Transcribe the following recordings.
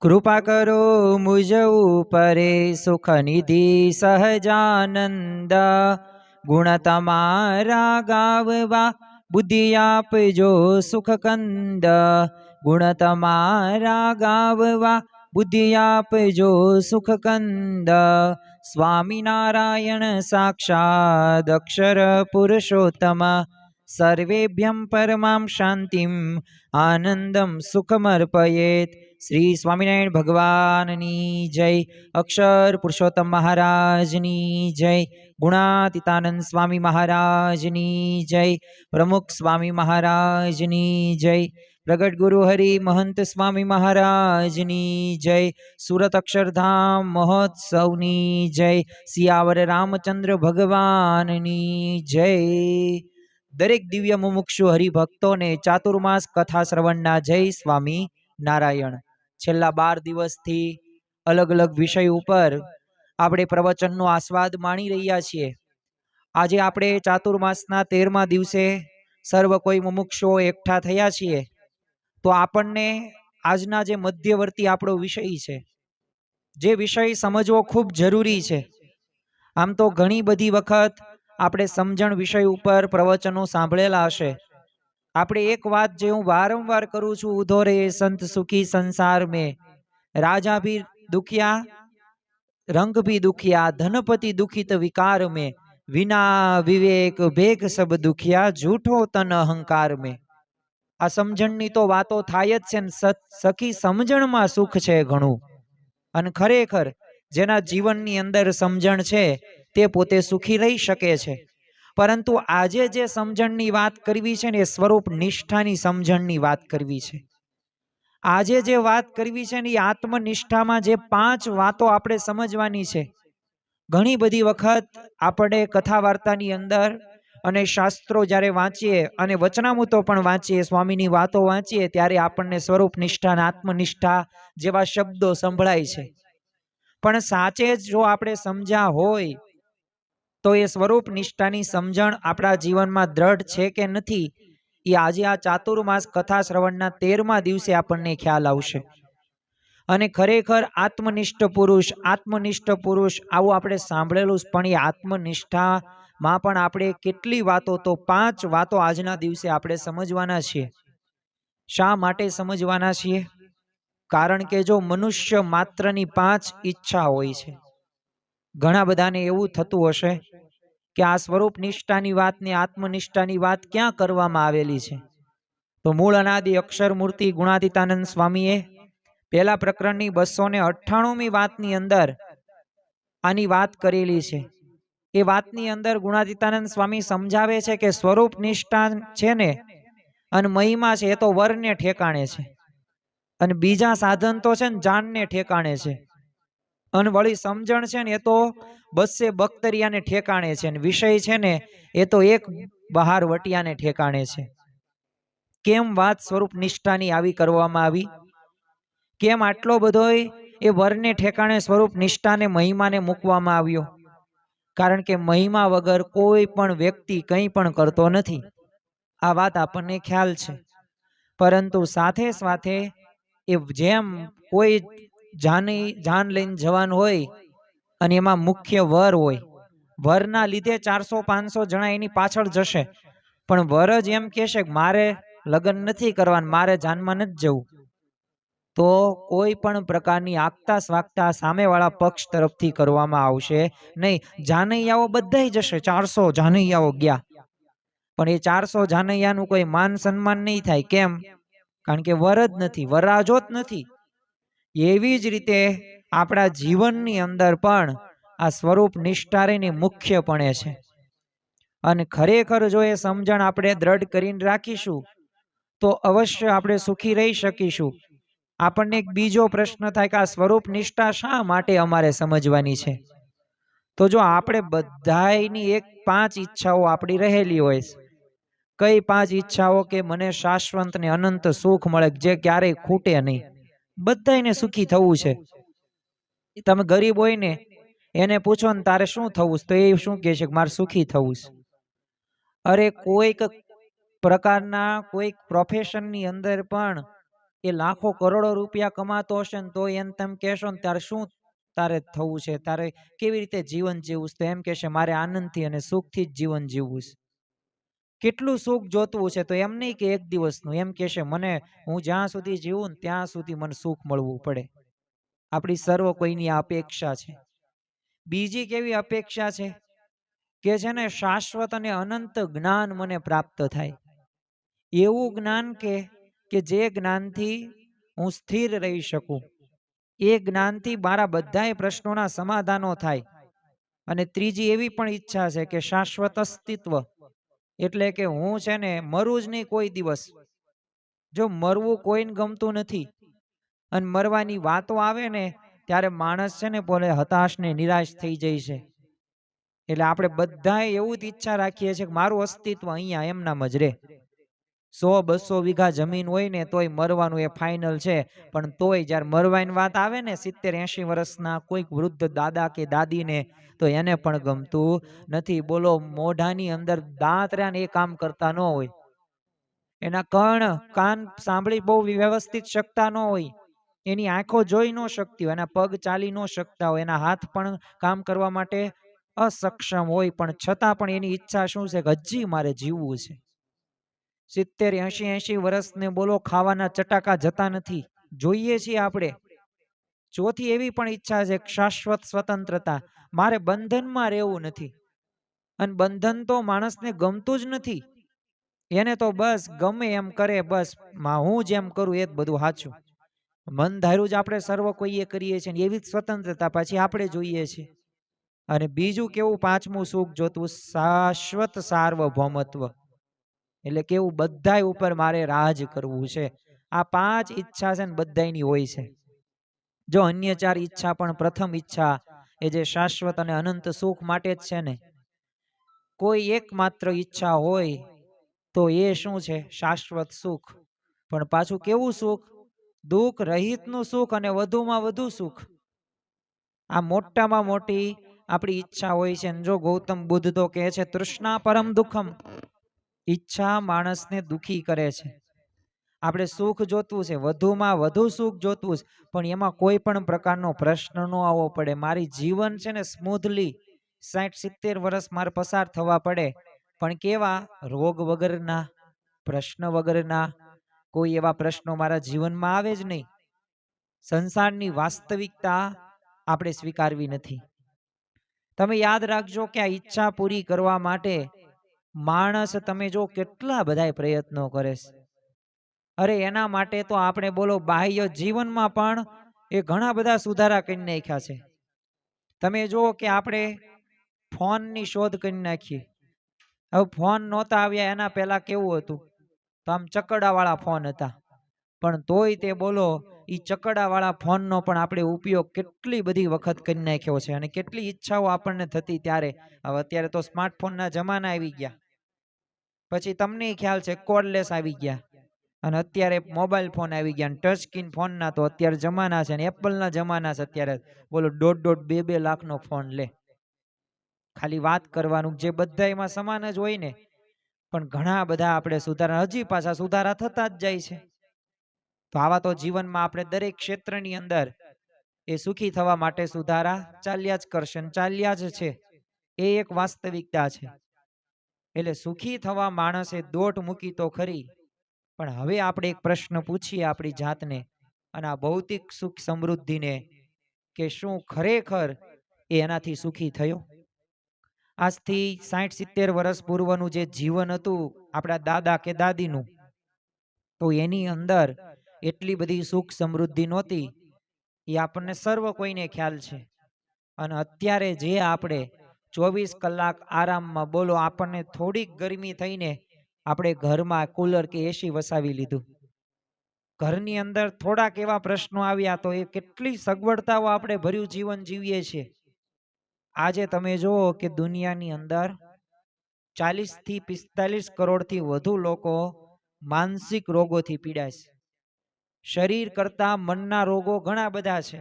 कृपा करो मुझ ऊपरे सुख निधि सहजानंद। गुण तमारा गाववा बुद्धि आपजो सुख कंद। गुण तमारा गाववा बुद्धि आपजो सुख कंद। स्वामीनारायण साक्षात् अक्षर पुरुषोत्तम। सर्वेभ्यं परमां शांतिं आनंदं सुखमर्पयेत्। श्री स्वामिनारायण भगवाननी जय। अक्षर पुरुषोत्तम महाराजनी जय। गुणातीतानंद स्वामी महाराजनी जय। प्रमुख स्वामी महाराजनी जय। प्रगट गुरु हरि महंत स्वामी महाराजनी जय। सूरत अक्षरधाम महोत्सवनी जय। सियावर रामचंद्र भगवाननी जय। दरेक दिव्य मुमुक्षु हरिभक्तों ने चातुर्मास कथा श्रवणना जय स्वामी नारायण। छेल्ला 12 દિવસથી अलग अलग विषय पर આપણે પ્રવચનનો આસ્વાદ માણી રહ્યા છીએ। આજે આપણે ચાતુર્માસના 13મા દિવસે સર્વ કોઈ મુમુક્ષુઓ એકઠા થયા છીએ, તો આપણને આજના જે મધ્યવર્તી આપણો વિષય છે, જે વિષય સમજવો ખૂબ જરૂરી છે। આમ તો ઘણી બધી વખત આપણે સમજણ વિષય ઉપર પ્રવચનો સાંભળેલા હશે। આપણે एक बात जो हूँ वारंवार करूँ छू, उधो रे संत सुखी संसार में। राजा भी दुखिया, रंग भी दुखिया, धनपति दुखित विकार में। विना विवेक भेग सब दुखिया, झूठो तन अहंकार में। आ समझणनी तो वातो थाय ज छे। सखी समझण में सुख छे घणुं। अने खरेखर जेना जीवननी अंदर समझण छे ते पोते सुखी रही शके छे। परंतु आजे जे समझणनी वात करवी छे ने स्वरूप निष्ठानी समझणनी वात करवी छे। आजे जे वात करवी छे ने आत्मनिष्ठामां जे 5 वातो आपणे समजवानी छे। घणी बधी वखत आपणे कथा वार्तानी अंदर अने शास्त्रो ज्यारे वांचीए अने वचनामृतो पण वांचीए, स्वामीनी वातो वांचीए, त्यारे आपणने स्वरूप निष्ठा अने आत्मनिष्ठा जेवा शब्दो संभळाय छे। पण साचे ज जो आपणे समज्या होय तो ये स्वरूप निष्ठानी समझण आपણા जीवનમાં દ્રઢ છે કે નથી, એ આજે આ ચાતુર્માસ કથા શ્રવણના 13મા દિવસે આપણને ખ્યાલ આવશે। અને ખરેખર આત્મનિષ્ઠ પુરુષ આવું આપણે સાંભળેલું જ, પણ એ આત્મનિષ્ઠામાં પણ આપણે કેટલી વાતો, તો 5 વાતો આજના દિવસે આપણે સમજવાના છીએ। શા માટે સમજવાના છીએ? કારણ કે જો મનુષ્ય માત્રની 5 ઈચ્છા હોય છે। ઘણા બધાને એવું થતું હશે કે આ સ્વરૂપ નિષ્ઠાની વાત ને આત્મનિષ્ઠાની વાત ક્યાં કરવામાં આવેલી છે? તો મૂળ અનાદિ અક્ષર મૂર્તિ ગુણાતીતાનંદ સ્વામીએ પહેલા પ્રકરણની 298મી વાતની અંદર આની વાત કરેલી છે। એ વાતની અંદર ગુણાતીતાનંદ સ્વામી સમજાવે છે કે સ્વરૂપ નિષ્ઠા છે ને અને મહિમા છે, એ તો વરને ઠેકાણે છે, અને બીજા સાધન તો છે ને જાનને ઠેકાણે છે, અને વળી સમજણ છે ને એ તો બસે બખ્તરિયાને ઠેકાણે છે, અને વિષય છે ને એ તો એક બહાર વટિયાને ઠેકાણે છે। કેમ વાત સ્વરૂપ નિષ્ઠાની આવી કરવામાં આવી? કેમ આટલો બધો એ વરને ઠેકાણે સ્વરૂપ નિષ્ઠાને મહિમાને મૂકવામાં આવ્યો? કારણ કે મહિમા વગર કોઈ પણ વ્યક્તિ કંઈ પણ કરતો નથી, આ વાત આપણને ખ્યાલ છે। પરંતુ સાથે સાથે એ જેમ કોઈ જાન લઈને જવાનું હોય અને એમાં મુખ્ય વર હોય, વરના લીધે 400-500 જણા એની પાછળ જશે, પણ વર જ એમ કહેશે કે મારે લગ્ન નથી કરવાનું, મારે જાનમાં નથી જવું, તો કોઈ પણ પ્રકારની આગતા સ્વાગતા સામેવાળા પક્ષ તરફથી કરવામાં આવશે નહીં। જાનૈયાઓ બધાય જશે, 400 જાનૈયાઓ ગયા, પણ એ 400 જાનૈયાનું કોઈ માન સન્માન નહીં થાય। કેમ? કારણ કે વર જ નથી, વરરાજો જ નથી। એવી જ રીતે આપણા જીવનની અંદર પણ આ સ્વરૂપ નિષ્ઠા રહીને મુખ્યપણે છે, અને ખરેખર જો એ સમજણ આપણે દ્રઢ કરીને રાખીશું તો અવશ્ય આપણે સુખી રહી શકીશું। આપણને એક બીજો પ્રશ્ન થાય કે આ સ્વરૂપ નિષ્ઠા શા માટે અમારે સમજવાની છે? તો જો આપણે બધાયની એક 5 ઈચ્છાઓ આપણી રહેલી હોય, કઈ 5 ઈચ્છાઓ? કે મને શાશ્વત ને અનંત સુખ મળે, જે ક્યારેય ખૂટે નહીં, બધાયને સુખી થવું છે। તમે ગરીબ હોય ને એને પૂછો ને તારે શું થવું છે, તો એ શું કહે છે કે મારે સુખી થવું છે। અરે કોઈક પ્રકારના કોઈક પ્રોફેશનની અંદર પણ એ લાખો કરોડો રૂપિયા કમાતો હશે ને તો એમ તેમ કહેશો ને ત્યારે શું તારે થવું છે, તારે કેવી રીતે જીવન જીવવું છે? તો એમ કહેશે મારે આનંદથી અને સુખથી જ જીવન જીવવું છે. કેટલું સુખ જોતું છે? તો એમ નહીં કે એક દિવસનું, એમ કહેશે મને હું જ્યાં સુધી જીવું ને ત્યાં સુધી મને સુખ મળવું પડે. આપણી સર્વ કોઈની આ અપેક્ષા છે. બીજી કેવી અપેક્ષા છે કે છે ને શાશ્વત અને અનંત જ્ઞાન મને પ્રાપ્ત થાય. એવું જ્ઞાન કે જે જ્ઞાનથી હું સ્થિર રહી શકું, એ જ્ઞાનથી મારા બધાય પ્રશ્નોના સમાધાનો થાય. અને ત્રીજી એવી પણ ઈચ્છા છે કે શાશ્વત અસ્તિત્વ, એટલે કે હું છે ને મરું જ નહીં કોઈ દિવસ. જો મરવું કોઈને ગમતું નથી અને મરવાની વાતો આવે ને ત્યારે માણસ છે ને બોલે હતાશ ને નિરાશ થઈ જાય છે. એટલે આપણે બધાએ એવું જ ઈચ્છા રાખીએ છીએ કે મારું અસ્તિત્વ અહીંયા એમનામ જ રહે. 100-200 વીઘા જમીન હોય ને તોય મરવાનું એ ફાઇનલ છે. પણ તોય જ્યારે મરવાની વાત આવે ને 70-80 વર્ષના કોઈક વૃદ્ધ દાદા કે દાદીને, તો એને પણ ગમતું નથી. બોલો, મોઢાની અંદર દાંત રહ્યા ને એ કામ કરતા ન હોય, એના કાન સાંભળી બહુ વ્યવસ્થિત શકતા ન હોય, એની આંખો જોઈ ન શકતી હોય, એના પગ ચાલી ન શકતા હોય, એના હાથ પણ કામ કરવા માટે અસક્ષમ હોય, પણ છતાં પણ એની ઈચ્છા શું છે કે હજી મારે જીવવું છે. 70-80 વર્ષને બોલો ખાવાના ચટાકા જતા નથી, જોઈએ છીએ આપણે. ચોથી એવી પણ ઈચ્છા છે શાશ્વત સ્વતંત્રતા. મારે બંધનમાં રહેવું નથી, અને બંધન તો માણસને ગમતું જ નથી. એને તો બસ ગમે એમ કરે, બસ હું જેમ કરું એ જ બધું સાચું. મન ધાર્યું જ આપણે સર્વ કોઈએ કરીએ છીએ, એવી જ સ્વતંત્રતા પાછી આપણે જોઈએ છીએ. અને બીજું કેવું પાંચમું સુખ જોતું? શાશ્વત સાર્વભૌમત્વ, એટલે કેવું બધાય ઉપર મારે રાજ કરવું છે. આ 5 ઈચ્છા છે ને બધાયની હોય છે. જો અન્ય 4 ઈચ્છા પણ પ્રથમ ઈચ્છા એ જે શાશ્વત અને અનંત સુખ માટે જ છે ને, કોઈ એકમાત્ર ઈચ્છા હોય તો એ શું છે? શાશ્વત સુખ. પણ પાછું કેવું સુખ? દુઃખ રહિતનું સુખ અને વધુમાં વધુ સુખ. આ મોટામાં મોટી આપણી ઈચ્છા હોય છે. જો ગૌતમ બુદ્ધ તો કહે છે તૃષ્ણા પરમ દુઃખમ, ઈચ્છા માણસને દુખી કરે છે. આપણે સુખ જોતું છે, વધુમાં વધુ સુખ જોતું છે, પણ એમાં કોઈ પણ પ્રકારનો પ્રશ્ન ન આવવો પડે. મારી જીવન છે ને સ્મૂથલી 60-70 વર્ષ મારે પસાર થવા પડે, પણ કેવા? રોગ વગરના, પ્રશ્ન વગરના. કોઈ એવા પ્રશ્નો મારા જીવનમાં આવે જ નહીં. સંસારની વાસ્તવિકતા આપણે સ્વીકારવી નથી. તમે યાદ રાખજો કે આ ઈચ્છા પૂરી કરવા માટે માણસ તમે જો કેટલા બધા પ્રયત્નો કરે છે. અરે એના માટે તો આપણે બોલો બાહ્ય જીવનમાં પણ એ ઘણા બધા સુધારા કરી નાખ્યા છે. તમે જુઓ કે આપણે ફોનની શોધ કરી નાખી. હવે ફોન નહોતા આવ્યા એના પહેલા કેવું હતું? તો આમ ચકડાવાળા ફોન હતા, પણ તોય તે બોલો એ ચકડાવાળા ફોનનો પણ આપણે ઉપયોગ કેટલી બધી વખત કરી નાખ્યો છે, અને કેટલી ઈચ્છાઓ આપણને થતી ત્યારે. હવે અત્યારે તો સ્માર્ટફોનના જમાના આવી ગયા, પછી તમને ખ્યાલ છે કોર્ડલેસ આવી ગયા, અને અત્યારે મોબાઈલ ફોન આવી ગયા, ટચ સ્ક્રીન ફોનના તો અત્યારે જમાના છે, અને એપલના જમાના છે. અત્યારે બોલો 1.5-2 લાખનો ફોન લે, ખાલી વાત કરવાનું, જે બધા એમાં સમાન જ હોય ને. પણ ઘણા બધા આપણે સુધારા, હજી પાછા સુધારા થતા જ જાય છે. તો આવા તો જીવનમાં આપણે દરેક ક્ષેત્રની અંદર એ સુખી થવા માટે સુધારા ચાલ્યા જ કરશે, ચાલ્યા જ છે. એ એક વાસ્તવિકતા છે. એટલે સુખી થવા માણસે દોટ મૂકી તો ખરી, પણ હવે આપણે એક પ્રશ્ન પૂછીએ આપણી જાતને અને આ ભૌતિક સુખ સમૃદ્ધિને, કે શું ખરેખર એ એનાથી સુખી થયો? આજથી 60-70 વર્ષ પૂર્વનું જે જીવન હતું આપણા દાદા કે દાદીનું, તો એની અંદર એટલી બધી સુખ સમૃદ્ધિ નહોતી. એ આપણને સર્વ કોઈને ખ્યાલ છે. અને અત્યારે જે આપણે 24 કલાક આરામમાં, બોલો આપણને થોડીક ગરમી થઈને આપણે ઘરમાં કુલર કે એસી વસાવી લીધું. ઘરની અંદર થોડાક એવા પ્રશ્નો આવ્યા તો એ કેટલી સગવડતાઓ આપણે ભર્યું જીવન જીવીએ છીએ. આજે તમે જુઓ કે દુનિયાની અંદર 40-45 કરોડથી વધુ લોકો માનસિક રોગોથી પીડાય છે. શરીર કરતા મનના રોગો ઘણા બધા છે.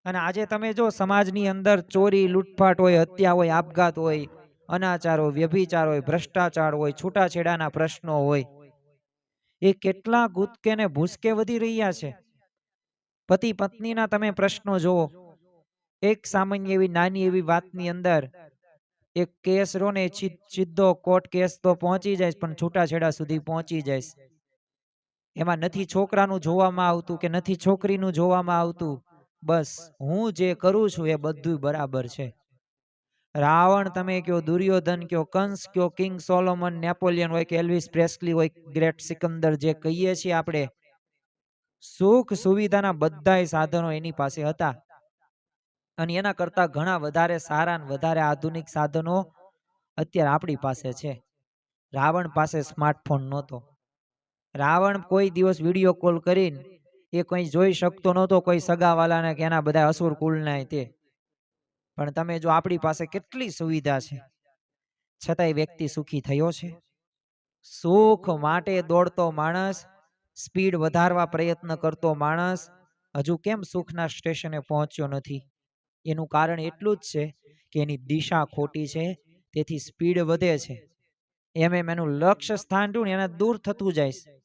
અને આજે તમે જો સમાજની અંદર ચોરી, લૂંટફાટ હોય, હત્યા હોય, આપઘાત હોય, અનાચાર હોય, વ્યભિચાર હોય, ભ્રષ્ટાચાર હોય, છૂટાછેડાના પ્રશ્નો હોય, એ કેટલા ગુદકે ને ભૂસકે વધી રહ્યા છે. પતિ પત્નીના તમે પ્રશ્નો જુઓ. એક સામાન્ય એવી નાની એવી વાતની અંદર એક કેસ રો ને સીધો કોર્ટ કેસ તો પહોંચી જાય, પણ છૂટાછેડા સુધી પહોંચી જાય. એમાં નથી છોકરાનું જોવામાં આવતું કે નથી છોકરીનું જોવામાં આવતું, બસ હું જે કરું છું એ બધું બરાબર છે. રાવણ તમે કયો, દુર્યોધન કયો, કંસ કયો, કિંગ સોલોમન, નેપોલિયન હોય કે એલ્વિસ પ્રેસ્લી હોય, ગ્રેટ સિકંદર જે કહીએ છીએ આપણે, સુખ સુવિધાના બધાય સાધનો એની પાસે હતા. અને એના કરતા ઘણા વધારે સારા અને વધારે આધુનિક સાધનો અત્યારે આપણી પાસે છે. રાવણ પાસે સ્માર્ટફોન નહોતો. રાવણ કોઈ દિવસ વિડીયો કોલ કરીને એ કોઈ જોઈ શકતો નહોતો, કોઈ સગાવાલાને કે એના બધા અસુર કુળના તે. પણ તમે જો આપણી પાસે કેટલી સુવિધા છે, છતાંય વ્યક્તિ સુખી થયો છે? સુખ માટે દોડતો માણસ, સ્પીડ વધારવા પ્રયત્ન કરતો માણસ હજુ કેમ સુખના સ્ટેશને પહોંચ્યો નથી? એનું કારણ એટલું જ છે કે એની દિશા ખોટી છે, તેથી સ્પીડ વધે છે. એમ એનું લક્ષ્ય સ્થાન રહ્યું ને એને દૂર થતું જાય.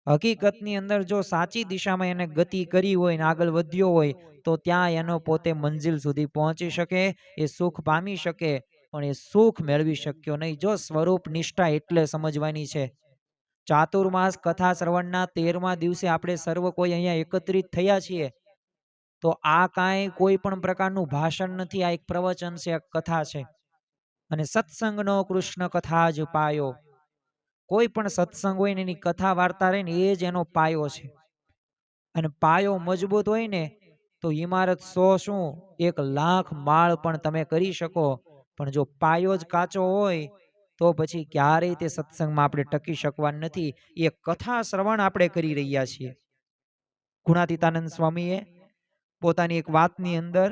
હકીકતની અંદર જો સાચી દિશામાં એને ગતિ કરી હોય ને આગળ વધ્યો હોય તો ત્યાં એનો પોતે મંજિલ સુધી પહોંચી શકે, એ સુખ પામી શકે. પણ એ સુખ મેળવી શક્યો નહીં. જો સ્વરૂપ નિષ્ઠા એટલે સમજવાની છે. ચાતુર્માસ કથા શ્રવણના 13મા દિવસે આપણે સર્વ કોઈ અહીંયા એકત્રિત થયા છીએ, તો આ કાંઈ કોઈ પણ પ્રકારનું ભાષણ નથી, આ એક પ્રવચન છે, એક કથા છે. અને સત્સંગનો કૃષ્ણ કથા જ પાયો. કોઈ પણ સત્સંગ હોય ને એની કથા વાર્તા રહે ને એ જ એનો પાયો છે. અને પાયો મજબૂત હોય ને તો ઇમારત 100 શું 1,00,000 માળ પણ તમે કરી શકો. પણ જો પાયો જ કાચો હોય તો પછી ક્યારેય તે સત્સંગમાં આપણે ટકી શકવાનું નથી. એ કથા શ્રવણ આપણે કરી રહ્યા છીએ. ગુણાતીતાનંદ સ્વામીએ પોતાની એક વાતની અંદર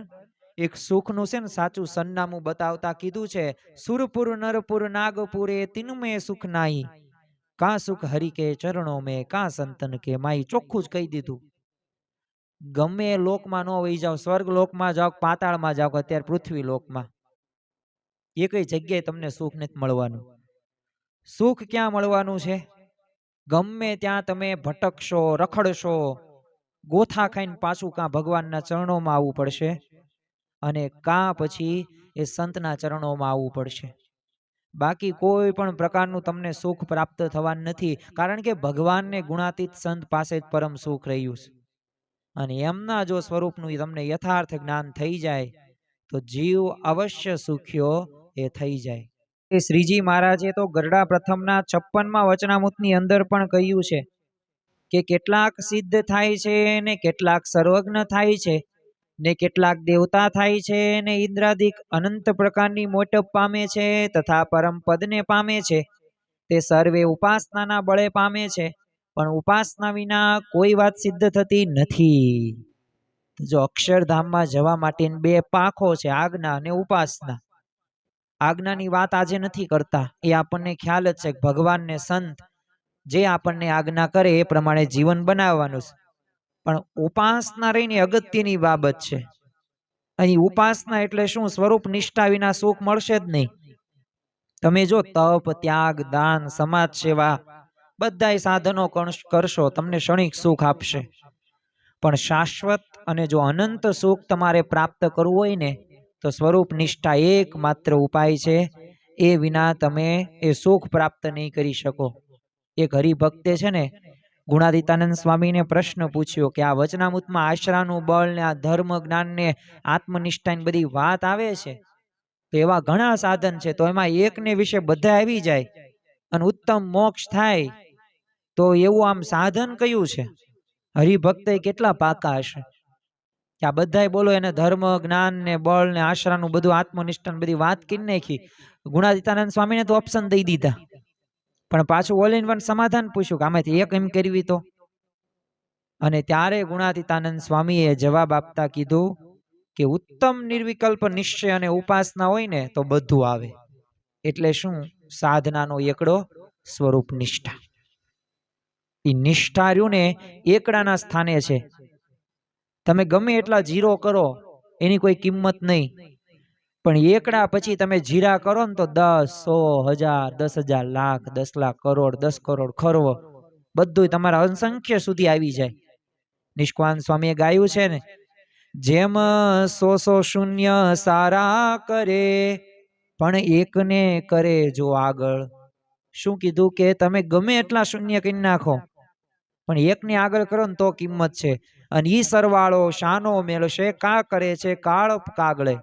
એક સુખનું છે ને સાચું સરનામું બતાવતા કીધું છે, સુરપુર નરપુર નાગપુરે તિનમે સુખ નાઈ, કા સુખ હરિ કે ચરણો મેં, કા સંતન કે માઈ. ચોખ્ખું જ કહી દીધું. ગમે લોકમાં ન વહી જાઓ, સ્વર્ગ લોકમાં જાઓ, પાતાળમાં જાઓ, અત્યારે પૃથ્વી લોકમાં, એ કઈ જગ્યાએ તમને સુખ નથી મળવાનું. સુખ ક્યાં મળવાનું છે? ગમે ત્યાં તમે ભટકશો, રખડશો, ગોથા ખાઈને પાછું કાં ભગવાનના ચરણોમાં આવવું પડશે અને કાં પછી એ સંતના ચરણોમાં આવવું પડશે. બાકી કોઈ પણ પ્રકારનું તમને સુખ પ્રાપ્ત થવાનું નથી. કારણ કે ભગવાનને ગુણાતીત સંત પાસે જ પરમ સુખ રહ્યું છે. અને એમના જો સ્વરૂપનું તમને યથાર્થ જ્ઞાન થઈ જાય તો જીવ અવશ્ય સુખ્યો એ થઈ જાય. એ શ્રીજી મહારાજે તો ગરડા પ્રથમના 56મા વચનામૃતની અંદર પણ કહ્યું છે કે કેટલાક સિદ્ધ થાય છે ને કેટલાક સર્વજ્ઞ થાય છે ને કેટલાક દેવતા થાય છે ને ઇન્દ્રાદિક અનંત પ્રકારની મોટપ પામે છે તથા પરમ પદને પામે છે. તે સર્વે ઉપાસનાના બળે પામે છે, પણ ઉપાસના વિના કોઈ વાત સિદ્ધ થતી નથી. જો અક્ષરધામમાં જવા માટેની 2 પાંખો છે, આજ્ઞા અને ઉપાસના. આજ્ઞાની વાત આજે નથી કરતા, એ આપણને ખ્યાલ જ છે કે ભગવાન ને સંત જે આપણને આજ્ઞા કરે એ પ્રમાણે જીવન બનાવવાનું છે. પણ ઉપાસના રહીને અગત્યની બાબત છે. અહીં ઉપાસના એટલે શું? સ્વરૂપ નિષ્ઠા વિના સુખ મળશે જ નહીં. તમે જો તપ, ત્યાગ, દાન, સમાજ સેવા બધાય સાધનો કરશો, તમને ક્ષણિક સુખ આપશે. પણ શાશ્વત અને જો અનંત સુખ તમારે પ્રાપ્ત કરવું હોય ને તો સ્વરૂપ નિષ્ઠા એકમાત્ર ઉપાય છે. એ વિના તમે એ સુખ પ્રાપ્ત નહીં કરી શકો. એક હરિભક્તે છે ને ગુણાતીતાનંદ સ્વામીને પ્રશ્ન પૂછ્યો કે આ વચનામૃતમાં આશરાનું બળ ને આ ધર્મ જ્ઞાન ને આત્મનિષ્ઠાની બધી વાત આવે છે, તો એવા ઘણા સાધન છે, તો એમાં એકને વિશે બધા આવી જાય અને ઉત્તમ મોક્ષ થાય, તો એવું આમ સાધન કયું છે? હરિભક્ત કેટલા પાકા હશે કે આ બધાય બોલો એને ધર્મ જ્ઞાન ને બળ ને આશરાનું બધું આત્મનિષ્ઠાની બધી વાત કરી નાખી. ગુણાતીતાનંદ સ્વામીને તો ઓપ્શન દઈ દીધા, પણ પાછું ઓલ ઇન વન સમાધાન પૂછ્યું કે આમાંથી એક એમ કરવી તો. અને ત્યારે ગુણાતીતાનંદ સ્વામીએ જવાબ આપતા કીધું કે ઉત્તમ નિર્વિકલ્પ નિશ્ચય અને ઉપાસના હોય ને તો બધું આવે. એટલે શું? સાધનાનો એકડો સ્વરૂપ નિષ્ઠા. એ નિષ્ઠા રહ્યું ને એકડાના સ્થાને છે. તમે ગમે એટલા જીરો કરો એની કોઈ કિંમત નહીં, પણ એકડા પછી તમે જીરા કરો ને તો 10, 100, 1000, 10,000, લાખ, 10 લાખ, કરોડ, 10 કરોડ ખરવો, બધું તમારા અસંખ્ય સુધી આવી જાય. નિષ્કાંત સ્વામીએ ગાયું છે ને, જેમ 100 શૂન્ય સારા કરે પણ એકને કરે જો આગળ. શું કીધું કે તમે ગમે એટલા શૂન્ય કરી નાખો પણ એકને આગળ કરો ને તો કિંમત છે. અને ઈ સરવાળો શાનો મેળશે કા કરે છે કાળ કાગળે.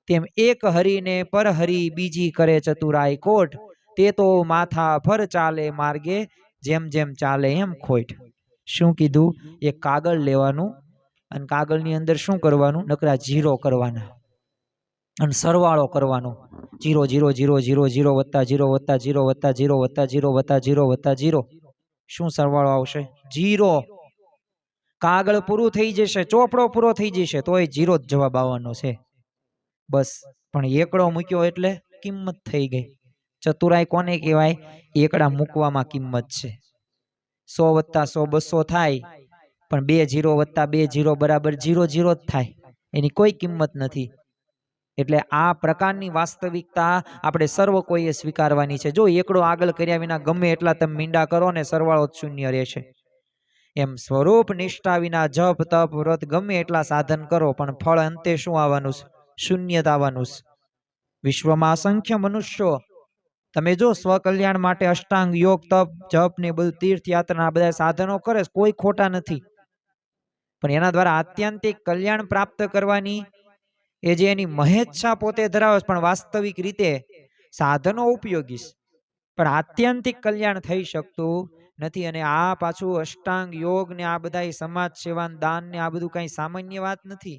તેમ એક હરીને પર હરી બીજી કરે ચતુરાઈ કોટ. તે તો માથા ફર ચાલે માર્ગે જેમ જેમ ચાલે એમ ખોટ. શું કીધું? એક કાગળ લેવાનું અને કાગળની અંદર શું કરવાનું? નકરા જીરો કરવાના અને સરવાળો કરવાનો. 0 0 0 0 0 વત્તા 0 વત્તા 0 વત્તા 0 વત્તા 0 વત્તા 0 વત્તા 0. શું સરવાળો આવશે? 0. કાગળ પૂરું થઈ જશે, ચોપડો પૂરો થઈ જશે તોય 0 જ જવાબ આવવાનો છે. બસ. પણ એકડો મૂક્યો એટલે કિંમત થઈ ગઈ. ચતુરાઈ કોને કહેવાય? એકડા મૂકવામાં કિંમત છે. 100 વત્તા 100 200 થાય પણ 2 0 વત્તા 2 0 બરાબર 0 0 જ થાય. એની કોઈ કિંમત નથી. એટલે આ પ્રકારની વાસ્તવિકતા આપણે સર્વ કોઈએ સ્વીકારવાની છે. જો એકડો આગળ કર્યા વિના ગમે એટલા તમે મીંડા કરો ને સરવાળો શૂન્ય રહેશે. એમ સ્વરૂપ નિષ્ઠા વિના જપ તપ વ્રત ગમે એટલા સાધન કરો પણ ફળ અંતે શું આવવાનું? શૂન્ય આવવાનું. વિશ્વમાં અસંખ્ય મનુષ્યો તમે જો સ્વકલ્યાણ માટે અષ્ટાંગ યોગ તપ જપ ને બધું તીર્થયાત્રા બધા સાધનો કરે, કોઈ ખોટા નથી. પણ એના દ્વારા આત્યંતિક કલ્યાણ પ્રાપ્ત કરવાની એ જે એની મહેચ્છા પોતે ધરાવે પણ વાસ્તવિક રીતે સાધનો ઉપયોગી છે પણ આત્યંતિક કલ્યાણ થઈ શકતું નથી. અને આ પાછું અષ્ટાંગ યોગ ને આ બધા સમાજ સેવા દાન ને આ બધું કઈ સામાન્ય વાત નથી.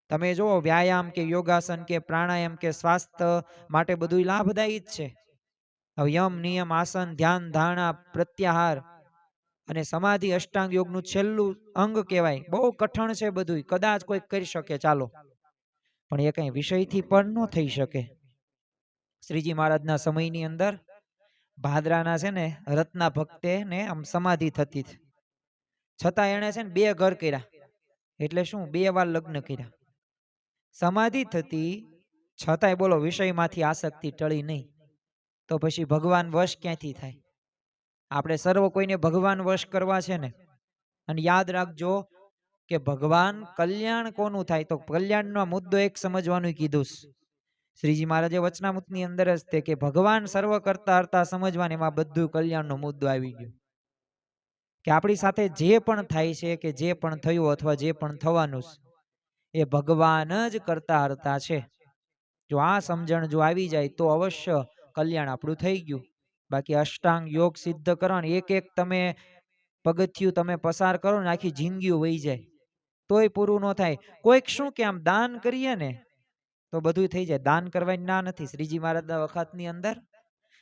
તમે જો વ્યાયામ કે યોગાસન કે પ્રાણાયામ કે સ્વાસ્થ્ય માટે બધું લાભદાયી જ છે. હવે યમ નિયમ આસન ધ્યાન ધારણા પ્રત્યાહાર અને સમાધિ અષ્ટાંગ યોગનું છેલ્લું અંગ કહેવાય. બહુ કઠણ છે બધું, કદાચ કોઈ કરી શકે ચાલો, પણ એ કઈ વિષયથી પણ ન થઈ શકે. શ્રીજી મહારાજના સમયની અંદર ભાદરાના છે ને રત્ના ભક્તે ને આમ સમાધિ થતી, છતાં એને છે ને 2 ઘર કર્યા. એટલે શું? 2 વાર લગ્ન કર્યા. સમાધિ થતી છતાંય બોલો વિષયમાંથી આસક્તિ ટળી નહીં. તો પછી ભગવાન વશ ક્યાંથી થાય? આપણે સર્વ કોઈને ભગવાન વશ કરવા છે ને. અને યાદ રાખજો કે ભગવાન કલ્યાણ કોનું થાય? તો કલ્યાણનો મુદ્દો એક સમજવાનું કીધું. શ્રીજી મહારાજે વચનામૃતની અંદર જ તે કે ભગવાન સર્વ કરતા હરતા સમજવાનું, એમાં બધું કલ્યાણનો મુદ્દો આવી ગયો. કે આપણી સાથે જે પણ થાય છે કે જે પણ થયું અથવા જે પણ થવાનું એ ભગવાન જ કરતા હરતા છે. જો આ સમજણ જો આવી જાય તો અવશ્ય કલ્યાણ આપણું થઈ ગયું. બાકી અષ્ટાંગ યોગ સિદ્ધ કરવાનું એક એક તમે પગથિયું તમે પસાર કરો ને આખી જિંદગી વહી જાય તોય પૂરું ન થાય. કોઈક શું કે આમ દાન કરીએ ને તો બધું થઈ જાય. દાન કરવાની ના નથી. શ્રીજી મહારાજના વખતની અંદર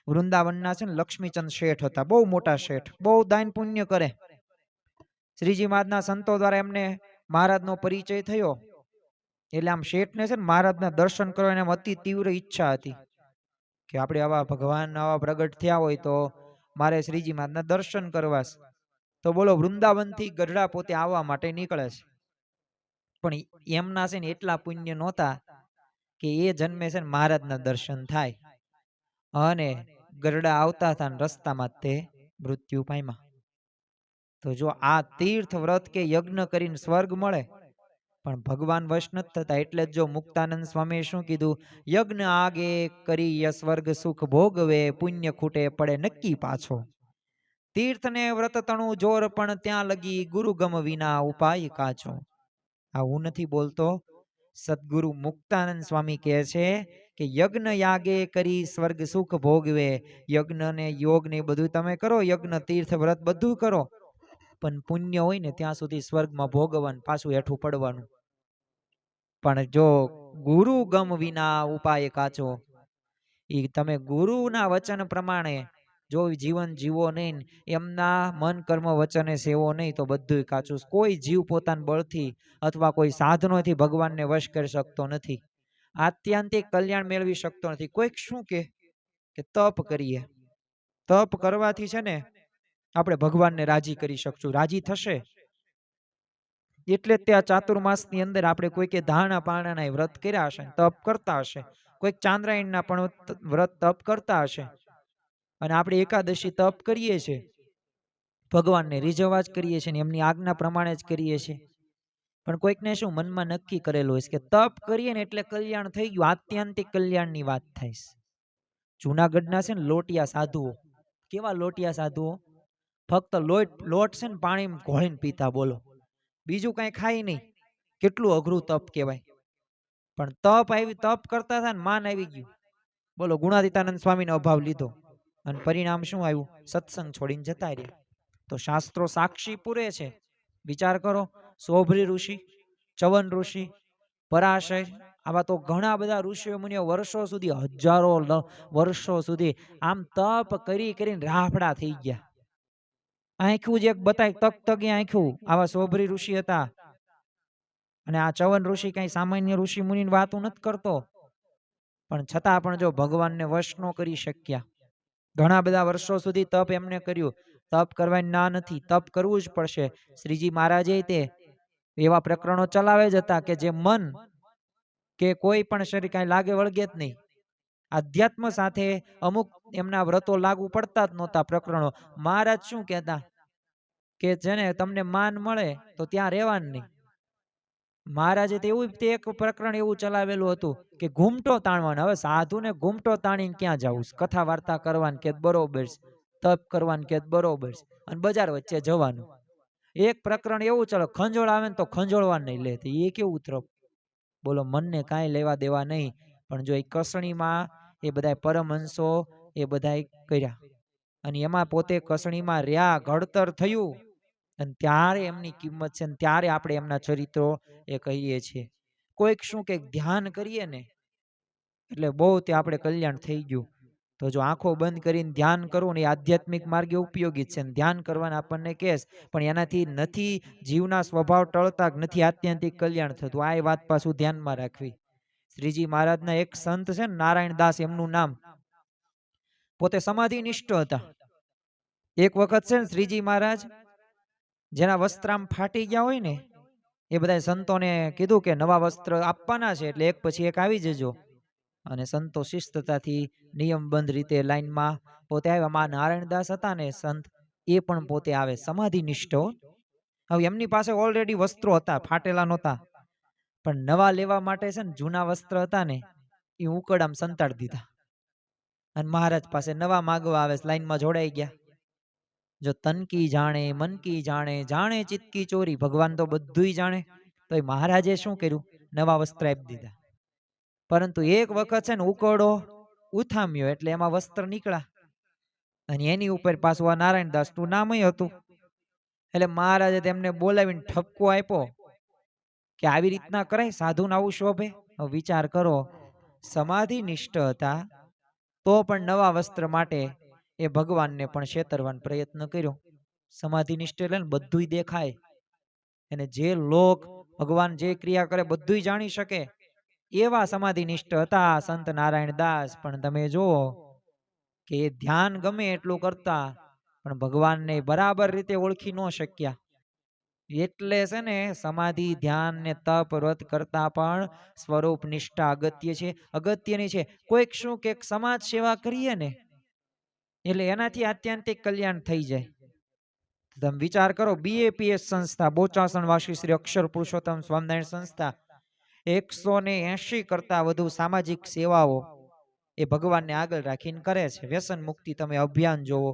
વૃંદાવનના છે ને લક્ષ્મીચંદ શેઠ હતા, બહુ મોટા શેઠ, બહુ દાન પુણ્ય કરે. શ્રીજી મહારાજના સંતો દ્વારા એમને મહારાજનો પરિચય થયો. એટલે આમ શેઠને છે ને મહારાજના દર્શન કરવાની એમ અતિ તીવ્ર ઈચ્છા હતી કે આપણે આવા ભગવાન આવા પ્રગટ થયા હોય તો મારે શ્રીજી મહારાજના દર્શન કરવા. તો બોલો વૃંદાવનથી ગઢડા પોતે આવવા માટે નીકળે છે. પણ એમના છે ને એટલા પુણ્ય નહોતા કે એ જન્મે છે ને મહારાજના દર્શન થાય. અને ગઢડા આવતા હતા ને રસ્તામાં તે મૃત્યુ પામ્યા. તો જો આ તીર્થ વ્રત કે યજ્ઞ કરીને સ્વર્ગ મળે પણ ભગવાન વશ નથી થતા. એટલે જ જો મુક્તાનંદ સ્વામીએ શું કીધું? યજ્ઞ આગે કરી સ્વર્ગ સુખ ભોગવે, પુણ્ય ખૂટે પડે નક્કી પાછો. તીર્થ ને વ્રત તણું જોર પણ ત્યાં લગી, ગુરુ ગમ વિના ઉપાય કાચો. આ હું નથી બોલતો, સદગુરુ મુક્તાનંદ સ્વામી કહે છે કે યજ્ઞ યાગે કરી સ્વર્ગ સુખ ભોગવે. યજ્ઞ ને યોગ ને બધું તમે કરો, યજ્ઞ તીર્થ વ્રત બધું કરો, પણ પુણ્ય હોય ને ત્યાં સુધી સ્વર્ગમાં ભોગવવાનું, પાછું હેઠું પડવાનું. પણ જો ગુરુ ગમ વિના ઉપાય કાચો, એ તમે ગુરુના વચન પ્રમાણે જો જીવન જીવો નહીં, એમના મન કર્મ વચને સેવો નહીં તો બધું કાચું. કોઈ જીવ પોતાના બળથી અથવા કોઈ સાધનોથી ભગવાનને વશ કરી શકતો નથી. આત્યંતિક કલ્યાણ મેળવી શકતો નથી. કોઈક શું કે તપ કરીએ, તપ કરવાથી છે ને આપણે ભગવાનને રાજી કરી શકશું. રાજી થશે એટલે જ ત્યાં ચાતુર્માસની અંદર આપણે કોઈ કે ધારણા પારણાના વ્રત કર્યા હશે, તપ કરતા હશે, કોઈક ચાંદ્રાયણના પણ વ્રત તપ કરતા હશે. અને આપણે એકાદશી તપ કરીએ છીએ ભગવાનને રીઝવવા જ કરીએ છીએ ને એમની આજ્ઞા પ્રમાણે જ કરીએ છીએ. પણ કોઈકને શું મનમાં નક્કી કરેલું હોય કે તપ કરીએ ને એટલે કલ્યાણ થઈ ગયું, આત્યંતિક કલ્યાણની વાત થાય. જુનાગઢના છે ને લોટિયા સાધુઓ, કેવા લોટિયા સાધુઓ, ફક્ત લોટ છે ને પાણી ઘોળીને પીતા, બોલો, બીજું કઈ ખાય નહીં. કેટલું અઘરું તપ કહેવાય. પણ તપ કરતા હતા ને માન આવી ગયું. બોલો, ગુણાતીતાનંદ સ્વામીનો અભાવ લીધો અને પરિણામ શું આવ્યું? સત્સંગ છોડીને જતા રહ્યા. તો શાસ્ત્રો સાક્ષી પૂરે છે. વિચાર કરો, સોભરી ઋષિ, ચવન ઋષિ, પરાશર, આવા તો ઘણા બધા ઋષિઓ મુનિઓ વર્ષો સુધી, હજારો વર્ષો સુધી આમ તપ કરી કરીને રાફડા થઈ ગયા. આંખું જ એક બતાય તકતકી આંખું, આવા સોભરી ઋષિ હતા. અને આ ચવન ઋષિ કઈ સામાન્ય ઋષિ મુનિની વાતો નથી કરતો, પણ છતાં પણ જો ભગવાનને વશ ન કરી શક્યા. ઘણા બધા વર્ષો સુધી તપ એમને કર્યું. તપ કરવાની ના નથી, તપ કરવું જ પડશે. શ્રીજી મહારાજે તે એવા પ્રકરણો ચલાવે જ હતા કે જે મન કે કોઈ પણ શરીર કાંઈ લાગે વળગે જ નહીં. આધ્યાત્મ સાથે અમુક એમના વ્રતો લાગુ પડતા જ નહોતા પ્રકરણો. મહારાજ શું કહેતા કે જેને તમને માન મળે તો ત્યાં રહેવાનું નહીં. મહારાજે તો એવું તે એક પ્રકરણ એવું ચલાવેલું હતું કે ઘૂમટો તાણવાનો. હવે સાધુને ઘૂમટો તાણીને ક્યાં જવું? કથા વાર્તા કરવાની કે બરોબર, તપ કરવાનું કે બરોબર, અને બજાર વચ્ચે જવાનું. એક પ્રકરણ એવું ચાલો, ખંજોળ આવે ને તો ખંજોળવા નહીં લે, એ કેવું તરફ? બોલો, મનને કાંઈ લેવા દેવા નહીં. પણ જો એ કસણીમાં એ બધા પરમહંસો એ બધા કર્યા અને એમાં પોતે કસણીમાં રહ્યા, ઘડતર થયું, અને ત્યારે એમની કિંમત છે. ત્યારે આપણે એમના ચરિત્રો એ કહીએ છીએ. કોઈક શું કે ધ્યાન કરીએ ને એટલે બહુ તે આપણે કલ્યાણ થઈ ગયું. તો જો આંખો બંધ કરીને ધ્યાન કરવું ને એ આધ્યાત્મિક માર્ગે ઉપયોગી છે. ધ્યાન કરવાના આપણને કેસ, પણ એનાથી નથી જીવના સ્વભાવ ટળતા, નથી આત્યંતિક કલ્યાણ થતું. આ વાત પાછું ધ્યાનમાં રાખવી. શ્રીજી મહારાજના એક સંત છે ને, નારાયણ દાસ એમનું નામ, પોતે સમાધિ નિષ્ઠ હતા. એક વખત છે ને શ્રીજી મહારાજ જેના વસ્ત્ર આમ ફાટી ગયા હોય ને, એ બધા સંતોને કીધું કે નવા વસ્ત્ર આપવાના છે, એટલે એક પછી એક આવી જજો. અને સંતો શિસ્તતાથી નિયમબંધ રીતે લાઈનમાં પોતે આવ્યા. માં નારાયણદાસ હતા ને સંત, એ પણ પોતે આવે, સમાધિ નિષ્ઠ. હવે એમની પાસે ઓલરેડી વસ્ત્રો હતા, ફાટેલા નહોતા, પણ નવા લેવા માટે છે ને જૂના વસ્ત્ર હતા ને એ ઉકડામ સંતાડી દીધા. અને મહારાજ પાસે નવા માગવા આવે, લાઈનમાં જોડાઈ ગયા. જો તન કી જાણે, મન કી જાણે, જાણે ચિત્ત કી ચોરી, ભગવાન તો બધું જાણે. તો એ મહારાજે શું કર્યું? નવા વસ્ત્ર આપી દીધા. પરંતુ એક વખત છે ને ઉકરડો ઉથામ્યો એટલે એમાં વસ્ત્ર નીકળ્યા, અને એની ઉપર પાછું આ નારાયણદાસ નું નામ હતું. એટલે મહારાજે તેમને બોલાવીને ઠપકો આપ્યો કે આવી રીતના કરાય? સાધુને આવું શોભે? વિચાર કરો, સમાધિ નિષ્ઠ હતા તો પણ નવા વસ્ત્ર માટે એ ભગવાનને પણ છેતરવાનો પ્રયત્ન કર્યો. સમાધિ નિષ્ઠ એટલે બધું દેખાય, અને જે લોક ભગવાન જે ક્રિયા કરે બધું જાણી શકે, એવા સમાધિ નિષ્ઠ હતા સંત નારાયણ દાસ. પણ તમે જુઓ કે એ ધ્યાન ગમે એટલું કરતા પણ ભગવાનને બરાબર રીતે ઓળખી ન શક્યા. એટલે છે ને સમાધિ, ધ્યાન ને તપ વ્રત કરતા પણ સ્વરૂપ નિષ્ઠા અગત્યની છે. કોઈક શું કે સમાજ સેવા કરીએ ને એટલે એનાથી આત્યંતિક કલ્યાણ થઈ જાય. તમે વિચાર કરો, BAPS સંસ્થા, બોચાસણ વાસી શ્રી અક્ષર પુરુષોત્તમ સ્વામિનારાયણ સંસ્થા 180 કરતા વધુ સામાજિક સેવાઓ એ ભગવાનને આગળ રાખીને કરે છે. વ્યસન મુક્તિ તમે અભિયાન જોવો,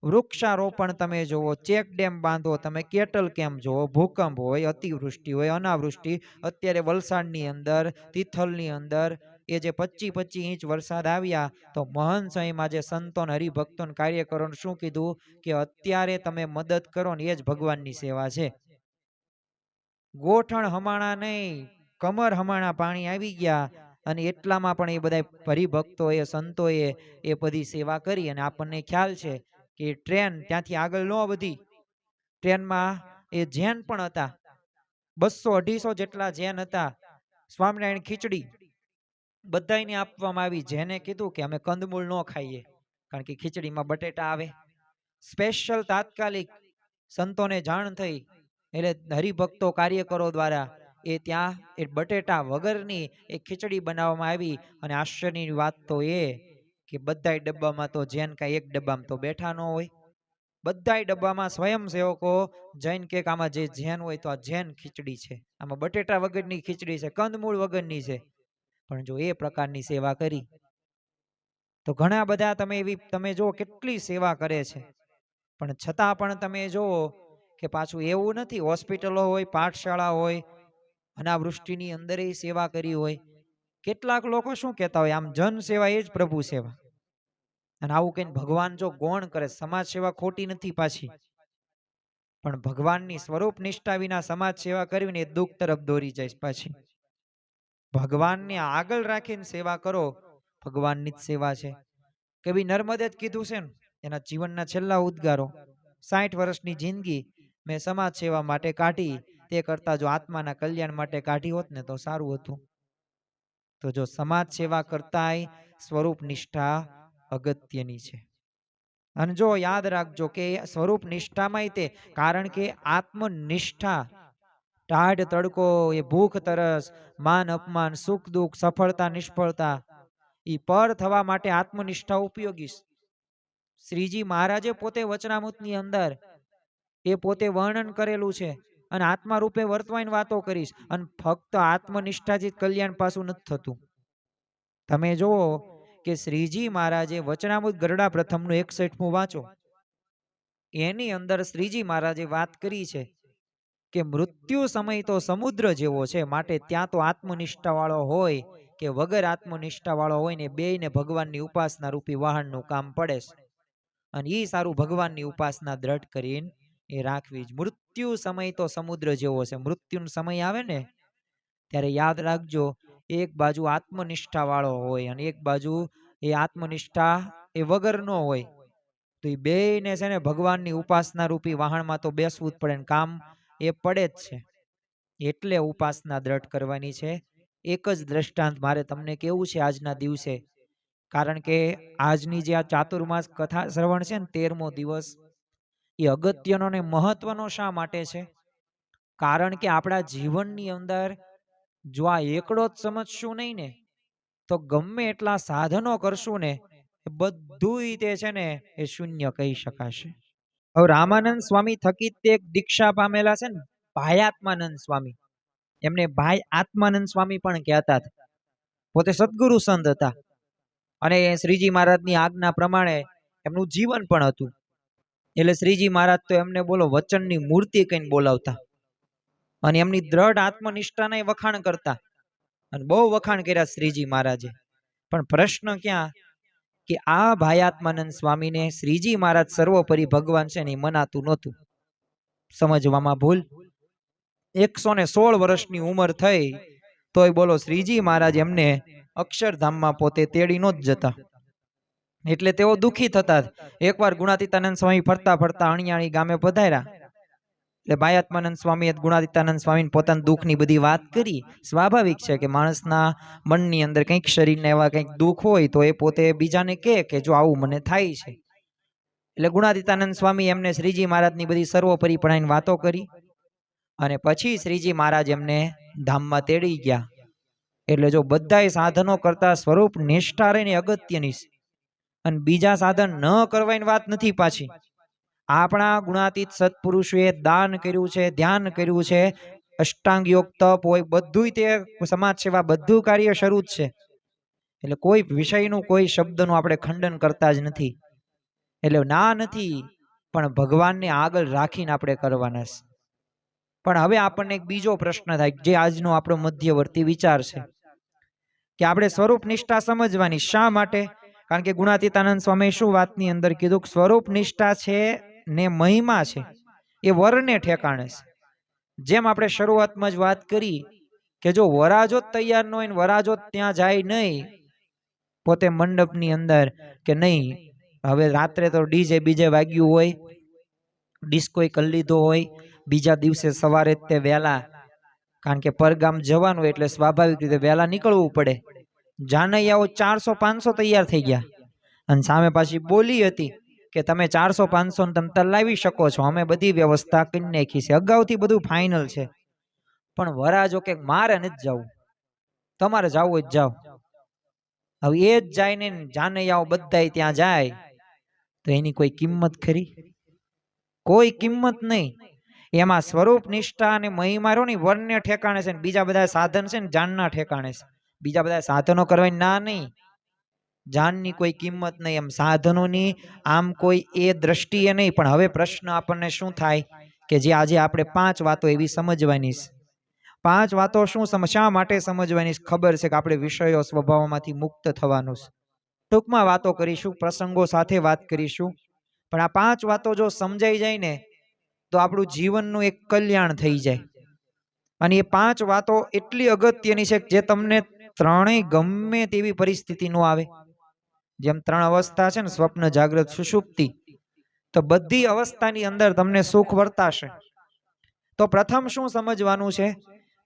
વૃક્ષારોપણ તમે જોવો, ચેક ડેમ બાંધો તમે, કેટલ કેમ્પ જોવો, ભૂકંપ હોય, અતિવૃષ્ટિ હોય, અનાવૃષ્ટિ, અત્યારે વલસાડની અંદર, તિથલની અંદર એ જે 25-25 ઇંચ વરસાદ આવ્યા, તો મહંત સ્વામીમાં જે સંતો હરિભક્તો કાર્યકરોને શું કીધું કે અત્યારે તમે મદદ કરો ને એ જ ભગવાનની સેવા છે. ગોઠણ હમાણા નહીં, કમર હમાણા પાણી આવી ગયા, અને એટલામાં પણ એ બધા હરિભક્તોએ સંતોએ એ બધી સેવા કરી. અને આપણને ખ્યાલ છે કે ટ્રેન ત્યાંથી આગળ ન વધી, ટ્રેનમાં એ જૈન પણ હતા, 200-250 જેટલા જૈન હતા. સ્વામિનારાયણ ખીચડી બધાને આપવામાં આવી. જેને કીધું કે અમે કંદમૂળ ન ખાઈએ, કારણ કે ખીચડીમાં બટેટા આવે. સ્પેશિયલ તાત્કાલિક સંતોને જાણ થઈ એટલે હરિભક્તો કાર્યકરો દ્વારા એ ત્યાં એ બટેટા વગરની એ ખીચડી બનાવવામાં આવી. અને આશ્ચર્યની વાત તો એ કે બધા ડબ્બામાં તો જેન કાંઈ એક ડબ્બામાં તો બેઠા ન હોય, બધાય ડબ્બામાં સ્વયંસેવકો જૈન કે આમાં જે જૈન હોય તો આ જૈન ખીચડી છે, આમાં બટેટા વગરની ખીચડી છે, કંદમૂળ વગરની છે. પણ જો એ પ્રકારની સેવા કરી તો ઘણા બધા તમે જો કેટલી સેવા કરે છે. પણ છતાં પણ તમે જુઓ કે પાછું એવું નથી, હોસ્પિટલો હોય, પાઠશાળા હોય, અનાવૃષ્ટિની અંદર સેવા કરી હોય. કેટલાક લોકો શું કહેતા હોય, આમ જન સેવા એ જ પ્રભુ સેવા. અને આવું કઈ ભગવાન જો ગૌણ કરે, સમાજ સેવા ખોટી નથી પાછી, પણ ભગવાનની સ્વરૂપ નિષ્ઠા વિના સમાજ સેવા કરવી ને એ દુઃખ તરફ દોરી જાય પાછી. ભગવાનને આગળ રાખીને સેવા કરો, ભગવાનની જ સેવા છે. કવિ નર્મદે જ કીધું છે ને એના જીવનના છેલ્લા ઉદ્ગારો, 60 વર્ષની જિંદગી મેં સમાજ સેવા માટે કાઢી, તે કરતા જો આત્માના કલ્યાણ માટે કાઢી હોત ને તો સારું હતું. તો જો સમાજ સેવા કરતાય સ્વરૂપ નિષ્ઠા અગત્યની છે. અને જો યાદ રાખજો કે સ્વરૂપ નિષ્ઠામાંય તે, કારણ કે આત્મનિષ્ઠા, ટાઢ તડકો, એ ભૂખ તરસ, માન અપમાન, સુખ દુઃખ, સફળતા નિષ્ફળતા, એ પર થવા માટે આત્મનિષ્ઠા ઉપયોગી. શ્રીજી મહારાજે પોતે વચનામૃતની અંદર એ પોતે વર્ણન કરેલું છે. અને આત્મા રૂપે વર્તવાની વાતો કરીશ, અને ફક્ત આત્મનિષ્ઠાથી કલ્યાણ પાછું નથી થતું. તમે જુઓ કે શ્રીજી મહારાજે વચનામૃત ગરડા પ્રથમનું 61મું વાંચો, એની અંદર શ્રીજી મહારાજે વાત કરી છે કે મૃત્યુ સમય તો સમુદ્ર જેવો છે, માટે ત્યાં તો આત્મનિષ્ઠા વાળો હોય કે વગર આત્મનિષ્ઠા વાળો હોય ને, બેયને ભગવાનની ઉપાસના રૂપી વાહનનું કામ પડે છે. અને એ સારું ભગવાનની ઉપાસના દ્રઢ કરીને એ રાખવી જ. મૃત્યુ સમય તો સમુદ્ર જેવો છે. મૃત્યુનો સમય આવે ને ત્યારે યાદ રાખજો, એક બાજુ આત્મનિષ્ઠા વાળો હોય અને એક બાજુ એ આત્મનિષ્ઠા એ વગરનો હોય, તો એ બેયને છે ને ભગવાનની ઉપાસના રૂપી વાહનમાં તો બેસવું જ પડે, કામ એ પડે જ છે. એટલે ઉપાસના દ્રઢ કરવાની છે. એક જ દ્રષ્ટાંત મારે તમને કેવું છે આજના દિવસે, કારણ કે આજની જે આ ચાતુર્માસ કથા શ્રવણ છે ને 13મો દિવસ, એ અગત્યનો ને મહત્વનો શા માટે છે? કારણ કે આપણા જીવનની અંદર જો આ એકડો જ સમજશું નહીં ને, તો ગમે એટલા સાધનો કરશું ને, બધું તે છે ને એ શૂન્ય કહી શકાશે. હવે રામાનંદ સ્વામી થકી તે દીક્ષા પામેલા છે ને ભાયાત્માનંદ સ્વામી, એમને ભાઈ આત્માનંદ સ્વામી પણ કહેતા હતા. પોતે સદગુરુ સંત હતા અને શ્રીજી મહારાજની આજ્ઞા પ્રમાણે એમનું જીવન પણ હતું. એટલે શ્રીજી મહારાજ તો એમને બોલો વચનની મૂર્તિ કહીને બોલાવતા, અને એમની દ્રઢ આત્મનિષ્ઠાના વખાણ કરતા, અને બહુ વખાણ કર્યા શ્રીજી મહારાજે. પણ પ્રશ્ન ક્યાં કે આ ભાયાત્માનંદ સ્વામીને શ્રીજી મહારાજ સર્વોપરી ભગવાન છે ને મનાતું નહોતું. સમજવામાં ભૂલ. 116 વર્ષની ઉંમર થઈ તોય બોલો શ્રીજી મહારાજ એમને અક્ષરધામમાં પોતે તેડી નો જ જતા. એટલે તેઓ દુખી થતા. એકવાર ગુણાતીતાનંદ સ્વામી ફરતા ફરતા અણિયાળી ગામે પધાર્યા. એટલે ભાયાત્માનંદ સ્વામીએ ગુણાતીતાનંદ સ્વામીને પોતાના દુઃખની બધી વાત કરી. સ્વાભાવિક છે કે માણસના મનની અંદર કંઈક શરીરને એવા કંઈક દુઃખ હોય તો એ પોતે બીજાને કહે કે જો આવું મને થાય છે. એટલે ગુણાતીતાનંદ સ્વામી એમને શ્રીજી મહારાજની બધી સર્વોપરીપણાની વાતો કરી, અને પછી શ્રીજી મહારાજ એમને ધામમાં તેડી ગયા. એટલે જો બધાય સાધનો કરતા સ્વરૂપ નિષ્ઠા રહીને અગત્યની છે. અને બીજા સાધન ન કરવાની વાત નથી પાછી. આપણા ગુણાતીત સત્પુરુષોએ દાન કર્યું છે, ધ્યાન કર્યું છે, અષ્ટાંગ યોગ તપ હોય બધું તે સમાજ સેવા બધું કાર્ય શરૂ જ છે. એટલે કોઈ વિષયનું કોઈ શબ્દનું આપણે ખંડન કરતા જ નથી. એટલે ના નથી, પણ ભગવાનને આગળ રાખીને આપણે કરવાના છે. પણ હવે આપણને એક બીજો પ્રશ્ન થાય, જે આજનો આપણો મધ્યવર્તી વિચાર છે કે આપણે સ્વરૂપ નિષ્ઠા સમજવાની. શા માટે? કારણ કે ગુણાતીતાનંદ સ્વામી શું વાતની અંદર કીધું, સ્વરૂપ નિષ્ઠા છે ને મહિમા છે એ વરને ઠેકાણે છે. જેમ આપણે શરૂઆતમાં જ વાત કરી કે જો વરાજો જ તૈયાર ન હોય ને વરાજો ત્યાં જાય નહીં પોતે મંડપની અંદર કે નહીં, હવે રાત્રે તો ડીજે બીજે વાગ્યું હોય, ડિસ્કો કરી લીધો હોય, બીજા દિવસે સવારે તે વહેલા, કારણ કે પરગામ જવાનું એટલે સ્વાભાવિક રીતે વહેલા નીકળવું પડે. જાનૈયાઓ 400-500 તૈયાર થઈ ગયા, અને સામે પાછી બોલી હતી કે તમે 400-500 ને તમે લાવી શકો છો, અમે બધી વ્યવસ્થા કરી નાખી છે, અગાઉથી બધું ફાઇનલ છે. પણ વરાજો કે મારે નથી જવું, તમારે જવું હોય જાઓ. હવે એ જ જાય ને જાનૈયાઓ બધા ત્યાં જાય તો એની કોઈ કિંમત ખરી? કોઈ કિંમત નહીં. એમાં સ્વરૂપ નિષ્ઠા અને મહિમા રહ્યો ને વર્ણ્ય ઠેકાણે છે, બીજા બધા સાધન છે ને જાનના ઠેકાણે છે. બીજા બધા સાધનો કરવાની ના નહીં, જાનની કોઈ કિંમત નહીં. એમ સાધનોની આમ કોઈ એ દ્રષ્ટિએ નહીં. પણ હવે પ્રશ્ન આપણને શું થાય કે જે આજે આપણે 5 વાતો એવી સમજવાની છે. 5 વાતો શું શા માટે સમજવાની છે? ખબર છે કે આપણે વિષયો સ્વભાવમાંથી મુક્ત થવાનું છે. ટૂંકમાં વાતો કરીશું, પ્રસંગો સાથે વાત કરીશું. પણ આ 5 વાતો જો સમજાઈ જાય ને તો આપણું જીવનનું એક કલ્યાણ થઈ જાય. અને એ 5 વાતો એટલી અગત્યની છે જે તમને ત્રણેય ગમે તેવી પરિસ્થિતિ નો આવે. જેમ 3 અવસ્થા છે ને, સ્વપ્ન, જાગ્રત, સુષુપ્તિ, તો બધી અવસ્થાની અંદર તમને સુખ વર્તાશે. તો પ્રથમ શું સમજવાનું છે?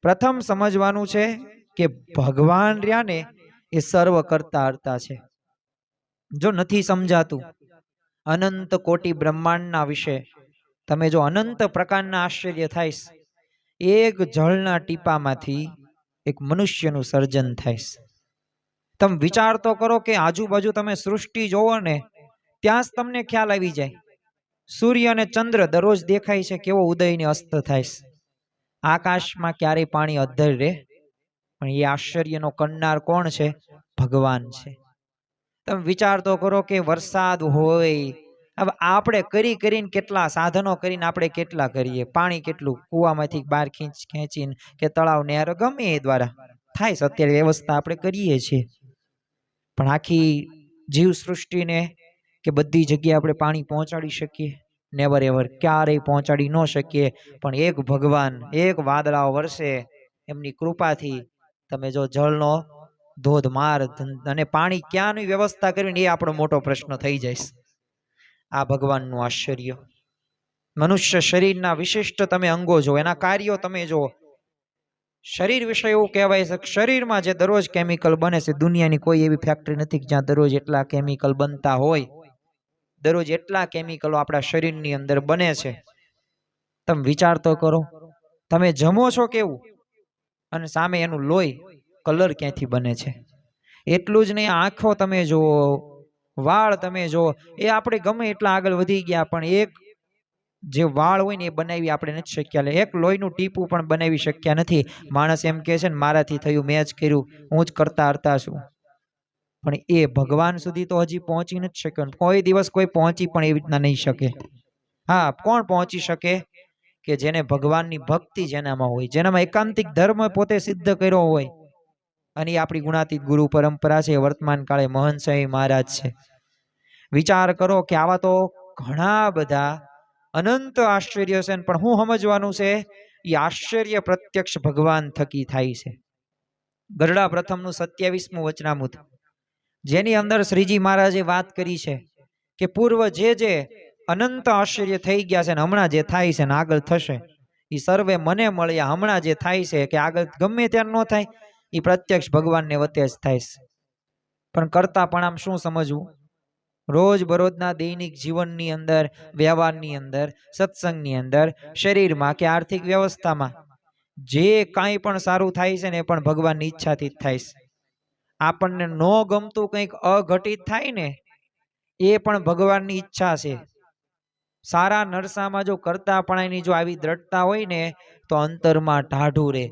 પ્રથમ સમજવાનું છે કે ભગવાન રહ્યા ને એ સર્વ કરતા હર્તા છે. જો નથી સમજાતું અનંત કોટી બ્રહ્માંડના વિશે, તમે જો અનંત પ્રકારના આશ્ચર્ય થાય, એક જળના ટીપામાંથી એક મનુષ્યનું સર્જન થાય. તમે વિચાર તો કરો કે આજુબાજુ તમે સૃષ્ટિ જોવો ને ત્યાં જ તમને ખ્યાલ આવી જાય. સૂર્ય અને ચંદ્ર દરરોજ દેખાય છે, કેવો ઉદય ને અસ્ત થાય. આકાશમાં ક્યારેય પાણી અધ્ધર રહે? પણ એ આશ્ચર્યનો કરનાર કોણ છે? ભગવાન છે. તમે વિચાર તો કરો કે વરસાદ હોય, હવે આપણે કરીને કેટલા સાધનો કરીને આપણે કેટલા કરીએ, પાણી કેટલું કૂવામાંથી બહાર ખેંચીને કે તળાવ નહેર ગમે એ દ્વારા થાય છે. અત્યારે વ્યવસ્થા આપણે કરીએ છીએ, પણ આખી જીવ સૃષ્ટિને કે બધી જગ્યાએ આપણે પાણી પહોંચાડી શકીએ? નેવર એવર, ક્યારેય પહોંચાડી ન શકીએ. પણ એક ભગવાન, એક વાદળાઓ વરસે એમની કૃપાથી તમે જો જળનો ધોધમાર અને પાણી ક્યાંની વ્યવસ્થા કરવી એ આપણો મોટો પ્રશ્ન થઈ જાય. આ ભગવાનનું આશ્ચર્ય. મનુષ્ય શરીરના વિશિષ્ટ તમે અંગો જો, એના કાર્યો તમે જો. શરીર વિશે એવું કહેવાય છે કે શરીરમાં જે દરરોજ કેમિકલ બને છે, દુનિયાની કોઈ એવી ફેક્ટરી નથી જ્યાં દરરોજ એટલા કેમિકલ બનતા હોય. દરરોજ એટલા કેમિકલો આપણા શરીરની અંદર બને છે. તમે વિચાર તો કરો, તમે જમો છો કેવું, અને સામે એનું લોહી કલર ક્યાંથી બને છે. એટલું જ નહીં, આંખો તમે જુઓ, વાળ તમે જુઓ. એ આપણે ગમે એટલા આગળ વધી ગયા પણ એક જે વાળ હોય ને એ બનાવી આપણે નથી શક્યા. એક લોહીનું ટીપું પણ બનાવી શક્યા નથી. માણસ એમ કહે છે ને મારાથી થયું, મેં જ કર્યું, હું જ કરતા હરતા છું. પણ એ ભગવાન સુધી તો હજી પહોંચી નથી શક્યો. કોઈ દિવસ કોઈ પહોંચી પણ એવી રીતના નહીં શકે. હા, કોણ પહોંચી શકે? કે જેને ભગવાનની ભક્તિ જેનામાં હોય, જેનામાં એકાંતિક ધર્મ પોતે સિદ્ધ કર્યો હોય. અને એ આપણી ગુણાતીત ગુરુ પરંપરા છે, વર્તમાન કાળે મહંત સ્વામી મહારાજ છે. વિચાર કરો કે આવા તો ઘણા બધા અનંત આશ્ચર્ય છે, પણ હું સમજવાનું છે એ આશ્ચર્ય પ્રત્યક્ષ ભગવાન થકી થાય છે. ગરડા પ્રથમનું 27મું વચનામૃત, જેની અંદર શ્રીજી મહારાજે વાત કરી છે કે પૂર્વ જે અનંત આશ્ચર્ય થઈ ગયા છે ને હમણાં જે થાય છે ને આગળ થશે, એ સર્વે મને મળ્યા. હમણાં જે થાય છે કે આગળ ગમે ત્યારે ન થાય, એ પ્રત્યક્ષ ભગવાનને વતે જ થાય છે. પણ કરતા પણ આમ શું સમજવું? રોજ બરોજના દૈનિક જીવનની અંદર, વ્યવહારની અંદર, સત્સંગની અંદર, શરીરમાં કે આર્થિક વ્યવસ્થામાં જે કાંઈ પણ સારું થાય છે ને એ પણ ભગવાનની ઈચ્છાથી જ થાય છે. આપણને ન ગમતું કંઈક અઘટિત થાય ને એ પણ ભગવાનની ઈચ્છા છે. સારા નરસામાં જો કરતાપણાની જો આવી દ્રઢતા હોય ને તો અંતરમાં ટાઢું રહે.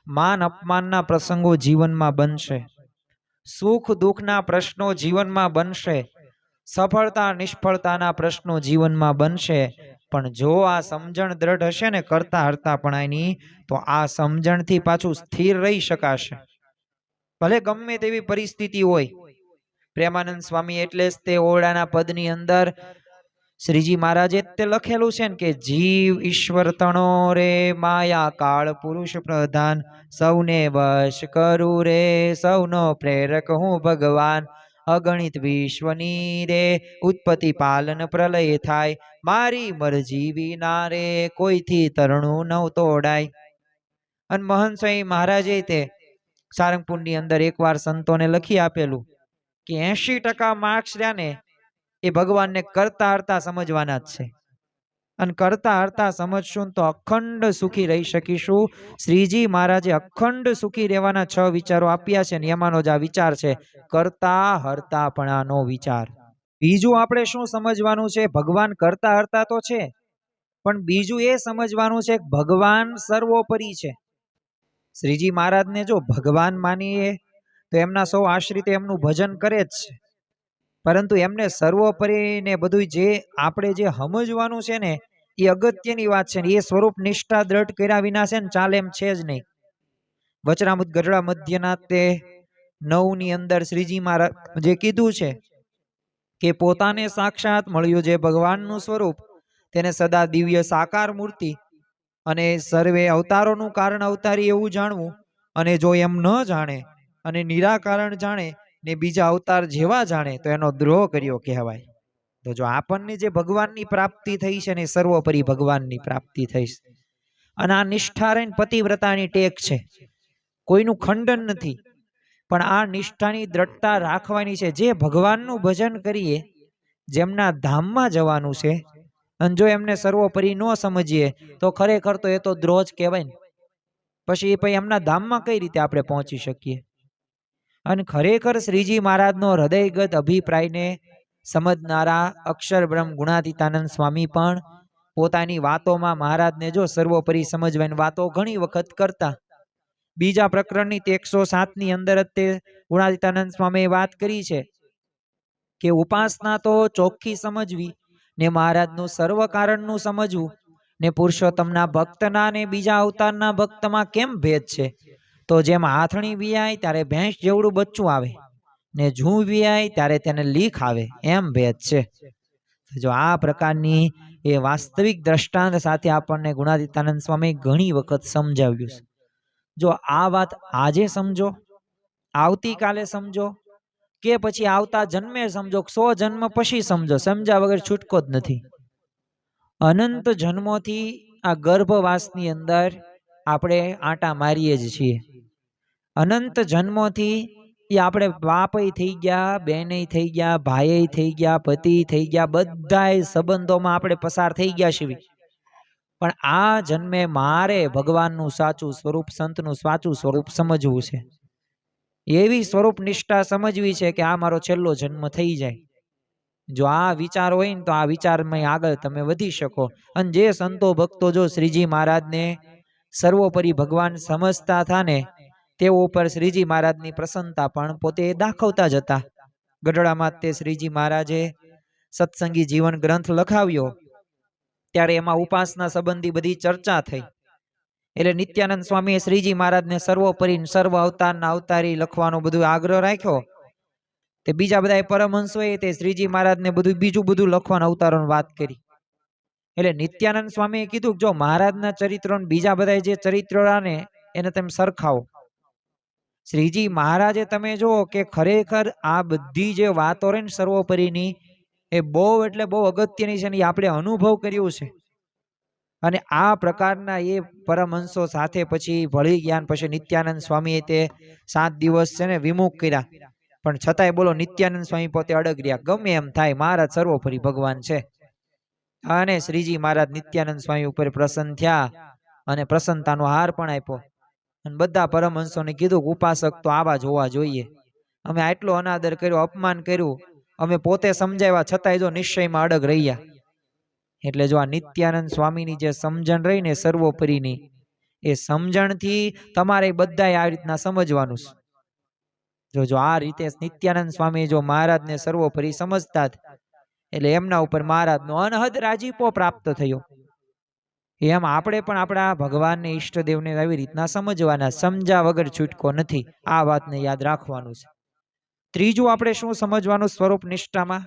માન અપમાનના પ્રસંગો જીવનમાં બનશે, સુખ દુઃખના પ્રશ્નો જીવનમાં બનશે, સફળતા નિષ્ફળતાના પ્રશ્નો જીવનમાં બનશે. પણ જો આ સમજણ દ્રઢ હશે ને કરતા હરતાપણાની, તો આ સમજણથી પાછું સ્થિર રહી શકાશે, ભલે ગમે તેવી પરિસ્થિતિ હોય. પ્રેમાનંદ સ્વામી એટલે જ તે ઓરડાના પદની અંદર શ્રીજી મહારાજે તે લખેલું છે ને કે જીવ ઈશ્વર તણો રે, માયા કાળ પુરુષ પ્રધાન, સૌને વશ કરું રે, સૌનો પ્રેરક હું ભગવાન, અગણિત વિશ્વની રે ઉત્પત્તિ પાલન પ્રલય થાય, મારી મરજી વિના રે કોઈથી તરણું નવ તોડાય. અને મહંત સ્વામી મહારાજે તે સારંગપુરની અંદર એકવાર સંતોને લખી આપેલું કે 80% માર્ક્સ રહ્યા ને એ ભગવાનને કરતા હરતા સમજવાના જ છે. અને કરતા હરતા સમજશું તો અખંડ સુખી રહી શકીશું. શ્રીજી મહારાજે અખંડ સુખી રહેવાના 6 વિચારો આપ્યા છે, ને એમાંનો જ આ વિચાર છે કરતા હરતાપણાનો વિચાર. બીજું આપણે શું સમજવાનું છે? ભગવાન કરતા હરતા તો છે, પણ બીજું એ સમજવાનું છે કે ભગવાન સર્વોપરી છે. શ્રીજી મહારાજને જો ભગવાન માનીએ તો એમના સૌ આશ્રિત એમનું ભજન કરે જ છે, પરંતુ એમને સર્વોપરી ને બધું જે આપણે જે સમજવાનું છે ને એ અગત્યની વાત છે. એ સ્વરૂપ નિષ્ઠા દ્રઢ કર્યા વિના છે ને ચાલે એમ છે જ નહીં. વચનામૃત ગઢડા મધ્યના તે 9 ની અંદર શ્રીજી મહારાજ જે કીધું છે કે પોતાને સાક્ષાત મળ્યું જે ભગવાનનું સ્વરૂપ, તેને સદા દિવ્ય સાકાર મૂર્તિ અને સર્વે અવતારોનું કારણ અવતારી એવું જાણવું, અને જો એમ ન જાણે અને નિરાકારણ જાણે ને બીજા અવતાર જેવા જાણે તો એનો દ્રોહ કર્યો કહેવાય. તો જો આપણને જે ભગવાનની પ્રાપ્તિ થઈ છે ને સર્વોપરી ભગવાનની પ્રાપ્તિ થઈ છે, અને આ નિષ્ઠા રહીને પતિવ્રતાની ટેક છે, કોઈનું ખંડન નથી, પણ આ નિષ્ઠાની દ્રઢતા રાખવાની છે. જે ભગવાનનું ભજન કરીએ, જેમના ધામમાં જવાનું છે, અને જો એમને સર્વોપરી ન સમજીએ તો ખરેખર તો એ તો દ્રોહ જ કહેવાય ને. પછી એમના ધામમાં કઈ રીતે આપણે પહોંચી શકીએ? અને ખરેખર શ્રીજી મહારાજનો હૃદયગત અભિપ્રાયને સમજનારા અક્ષર બ્રહ્મ ગુણાતીતાનંદ સ્વામી પણ પોતાની વાતોમાં મહારાજને જો સર્વોપરી સમજવાની વાતો ઘણી વખત કરતા. બીજા પ્રકરણની 107 ની અંદર જ તે ગુણાતીતાનંદ સ્વામીએ વાત કરી છે કે ઉપાસના તો ચોખ્ખી સમજવી ને મહારાજનું સર્વ કારણનું સમજવું, ને પુરુષોત્તમના ભક્તના ને બીજા અવતારના ભક્તમાં કેમ ભેદ છે? તો જેમ હાથણી વિયાય ત્યારે ભેંસ જેવડું બચ્ચું આવે ને જૂ વિયાય ત્યારે તેને લીખ આવે, એમ ભેદ છે. જો આ પ્રકારની એ વાસ્તવિક દ્રષ્ટાંત સાથે આપણને ગુણાતીતાનંદ સ્વામી ઘણી વખત સમજાવ્યું છે. જો આ વાત આજે સમજો, આવતીકાલે સમજો, કે પછી આવતા જન્મે સમજો, 100 જન્મ પછી સમજો, સમજ્યા વગર છૂટકો જ નથી. અનંત જન્મોથી આ ગર્ભવાસની અંદર આપણે આંટા મારીએ જ છીએ. અનંત જન્મોથી એ આપણે બાપય થઈ ગયા, બેનય થઈ ગયા, ભાઈ થઈ ગયા, પતિ થઈ ગયા, બધાય સંબંધોમાં આપણે પસાર થઈ ગયા છીએ. પણ આ જન્મે મારે ભગવાનનું સાચું સ્વરૂપ, સંતનું સાચું સ્વરૂપ સમજવું છે. એવી સ્વરૂપ નિષ્ઠા સમજવી છે કે આ મારો છેલ્લો જન્મ થઈ જાય. જો આ વિચાર હોય ને તો આ વિચારમાં આગળ તમે વધી શકો. અને જે સંતો ભક્તો જો શ્રીજી મહારાજને સર્વોપરી ભગવાન સમજતા હતા ને, તેઓ ઉપર શ્રીજી મહારાજની પ્રસન્નતા પણ પોતે દાખવતા જ હતા. ગઢડામાં તે શ્રીજી મહારાજે સત્સંગી જીવન ગ્રંથ લખાવ્યો ત્યારે એમાં ઉપાસના સંબંધી બધી ચર્ચા થઈ. એટલે નિત્યાનંદ સ્વામીએ શ્રીજી મહારાજને સર્વોપરી સર્વ અવતારના અવતારી લખવાનો બધું આગ્રહ રાખ્યો. તે બીજા બધા પરમહંસોએ તે શ્રીજી મહારાજને બધું બીજું બધું લખવાના અવતારોની વાત કરી. એટલે નિત્યાનંદ સ્વામીએ કીધું જો મહારાજના ચરિત્રો બીજા બધા જે ચરિત્રો ને એને તમે સરખાવો. શ્રીજી મહારાજે તમે જુઓ કે ખરેખર આ બધી જે વાતો રહી ને સર્વોપરીની એ બહુ એટલે બહુ અગત્યની છે ને આપણે અનુભવ કર્યું છે. અને આ પ્રકારના એ પરમહંસો સાથે પછી ભળી ગયા. પછી નિત્યાનંદ સ્વામીએ તે 7 દિવસ છે ને વિમુખ કર્યા, પણ છતાંય બોલો નિત્યાનંદ સ્વામી પોતે અડગ રહ્યા. ગમે એમ થાય, મહારાજ સર્વોપરી ભગવાન છે. અને શ્રીજી મહારાજ નિત્યાનંદ સ્વામી ઉપર પ્રસન્ન થયા અને પ્રસન્નતાનો હાર પણ આપ્યો. અને બધા પરમહંસોને કીધું ઉપાસક તો આવા જ હોવા જોઈએ. અમે આટલો અનાદર કર્યો, અપમાન કર્યું, અમે પોતે સમજાવ્યા છતાંય જો નિશ્ચયમાં અડગ રહ્યા. એટલે જો આ નિત્યાનંદ સ્વામીની જે સમજણ રહી ને સર્વોપરીની, એ સમજણથી તમારે બધાએ આ રીતના સમજવાનું છે. જો આ રીતે નિત્યાનંદ સ્વામી જો મહારાજને સર્વોપરી સમજતા, એટલે એમના ઉપર મહારાજનો અનહદ રાજીપો પ્રાપ્ત થયો. એમ આપણે પણ આપણા ભગવાનને ઈષ્ટદેવને આવી રીતના સમજવાના, સમજ્યા વગર છૂટકો નથી. આ વાતને યાદ રાખવાનું છે. ત્રીજું આપણે શું સમજવાનું સ્વરૂપ નિષ્ઠામાં?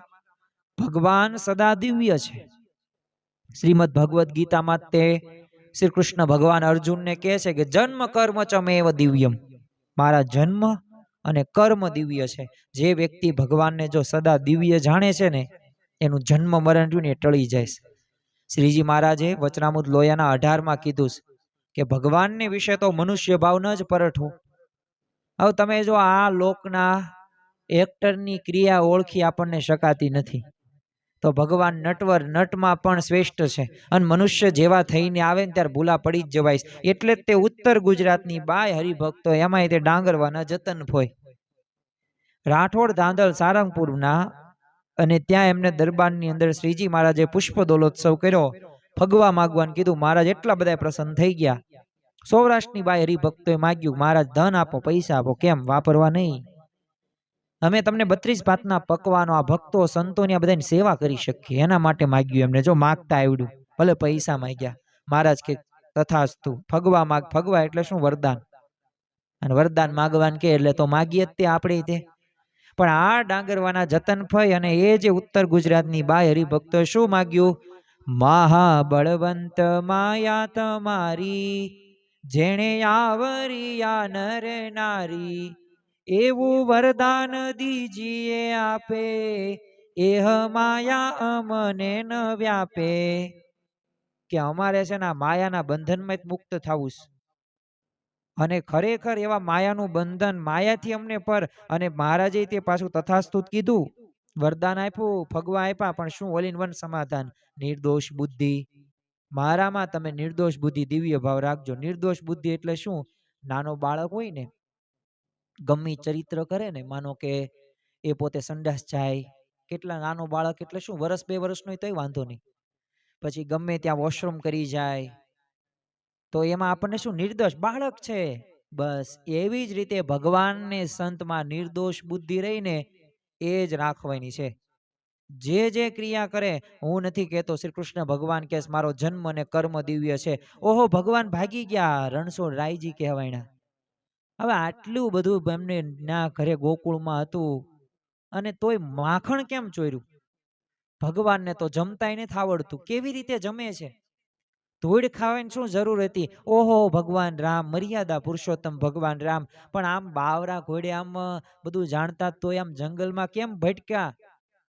ભગવાન સદા દિવ્ય છે. શ્રીમદ ભગવદ્ ગીતામાં તે શ્રી કૃષ્ણ ભગવાન અર્જુનને કહે છે કે જન્મ કર્મ ચમેવ દિવ્યમ, મારા જન્મ અને કર્મ દિવ્ય છે. જે વ્યક્તિ ભગવાનને જો સદા દિવ્ય જાણે છે ને, એનું જન્મ મરણ રહ્યું ને ટળી જાય છે. શ્રીજી મહારાજે વચનામૃત લોયાના 18માં કીધું કે ભગવાનને વિશે તો મનુષ્ય ભાવ ન જ પરઠવું. હવે તમે જો આ લોકના એક્ટરની ક્રિયા ઓળખી આપણને શકાતી નથી, તો ભગવાન નટવર નટમાં પણ શ્રેષ્ઠ છે. અને મનુષ્ય જેવા થઈને આવે ને ત્યારે ભૂલા પડી જ જવાય. એટલે જ તે ઉત્તર ગુજરાતની બાય હરિભક્તો એમાંય તે ડાંગરવાના જતન ફોય, રાઠોડ ધાંધલ સારંગપુરના, અને ત્યાં એમને દરબારની અંદર શ્રીજી મહારાજે પુષ્પ દોલોત્સવ કર્યો. ફગવા માગવાનું કીધું. મહારાજ એટલા બધા પ્રસન્ન થઈ ગયા. સૌરાષ્ટ્રની બાય હરિભક્તોએ માગ્યું, મહારાજ ધન આપો, પૈસા આપો. કેમ? વાપરવા નહીં. અમે તમને 32 ભાતના પકવાનો આ ભક્તો સંતોની આ બધાની સેવા કરી શકીએ, એના માટે માગ્યું એમને. જો માગતા આવડ્યું, ભલે પૈસા માગ્યા. મહારાજ કે તથાસ્તુ. ફગવા માગ. ફગવા એટલે શું? વરદાન. અને વરદાન માગવાન કે એટલે તો માગીએ જ તે આપણે તે. પણ આ ડાંગરવાના જતનભાઈ અને એ જે ઉત્તર ગુજરાતની બાય હરિભક્તોએ શું માગ્યું? મહાબળવંત માયા તમારી, જેણે આવરિયા નર નારી, એવું વરદાન દીજીએ આપે, એહ માયા અમને ન વ્યાપે. કે અમારે છે ને માયાના બંધનમાં જ મુક્ત થવું છે. અને ખરેખર એવા માયાનું બંધન, માયાથી અમને પર. અને મહારાજે તે પાછું તથાસ્તુ કીધું, વરદાન આપ્યું, ફગવા આપ્યા, પણ શું? ઓલ ઇન વન સમાધાન, નિર્દોષ બુદ્ધિ. મારામાં તમે નિર્દોષ બુદ્ધિ, દિવ્ય ભાવ રાખજો. નિર્દોષ બુદ્ધિ એટલે શું? નાનો બાળક હોય ને, ગમે ચરિત્ર કરે ને, માનો કે એ પોતે સંડાસ જાય, કેટલા નાનો બાળક એટલે શું? વર્ષ 2 વર્ષનો તોય વાંધો નહીં. પછી ગમે ત્યાં વોશરૂમ કરી જાય, તો એમાં આપણને શું? નિર્દોષ બાળક છે. બસ એવી જ રીતે ભગવાનને સંતમાં નિર્દોષ બુદ્ધિ રહીને એ જ રાખવાની છે. જે ક્રિયા કરે, હું નથી કહેતો શ્રી કૃષ્ણ ભગવાન કે મારો જન્મ અને કર્મ દિવ્ય છે. ઓહો, ભગવાન ભાગી ગયા, રણછોડ રાયજી કહેવાયના. હવે આટલું બધું એમને ના ઘરે ગોકુળમાં હતું, અને તોય માખણ કેમ ચોર્યું? ભગવાનને તો જમતાય નથી આવડતું. કેવી રીતે જમે છે? ધૂળ ખાવાની શું જરૂર હતી? ઓહો, ભગવાન રામ, મર્યાદા પુરુષોત્તમ ભગવાન રામ. પણ આમ બાવરા ઘોડે આમ બધું જાણતા તોય આમ જંગલમાં કેમ ભટક્યા?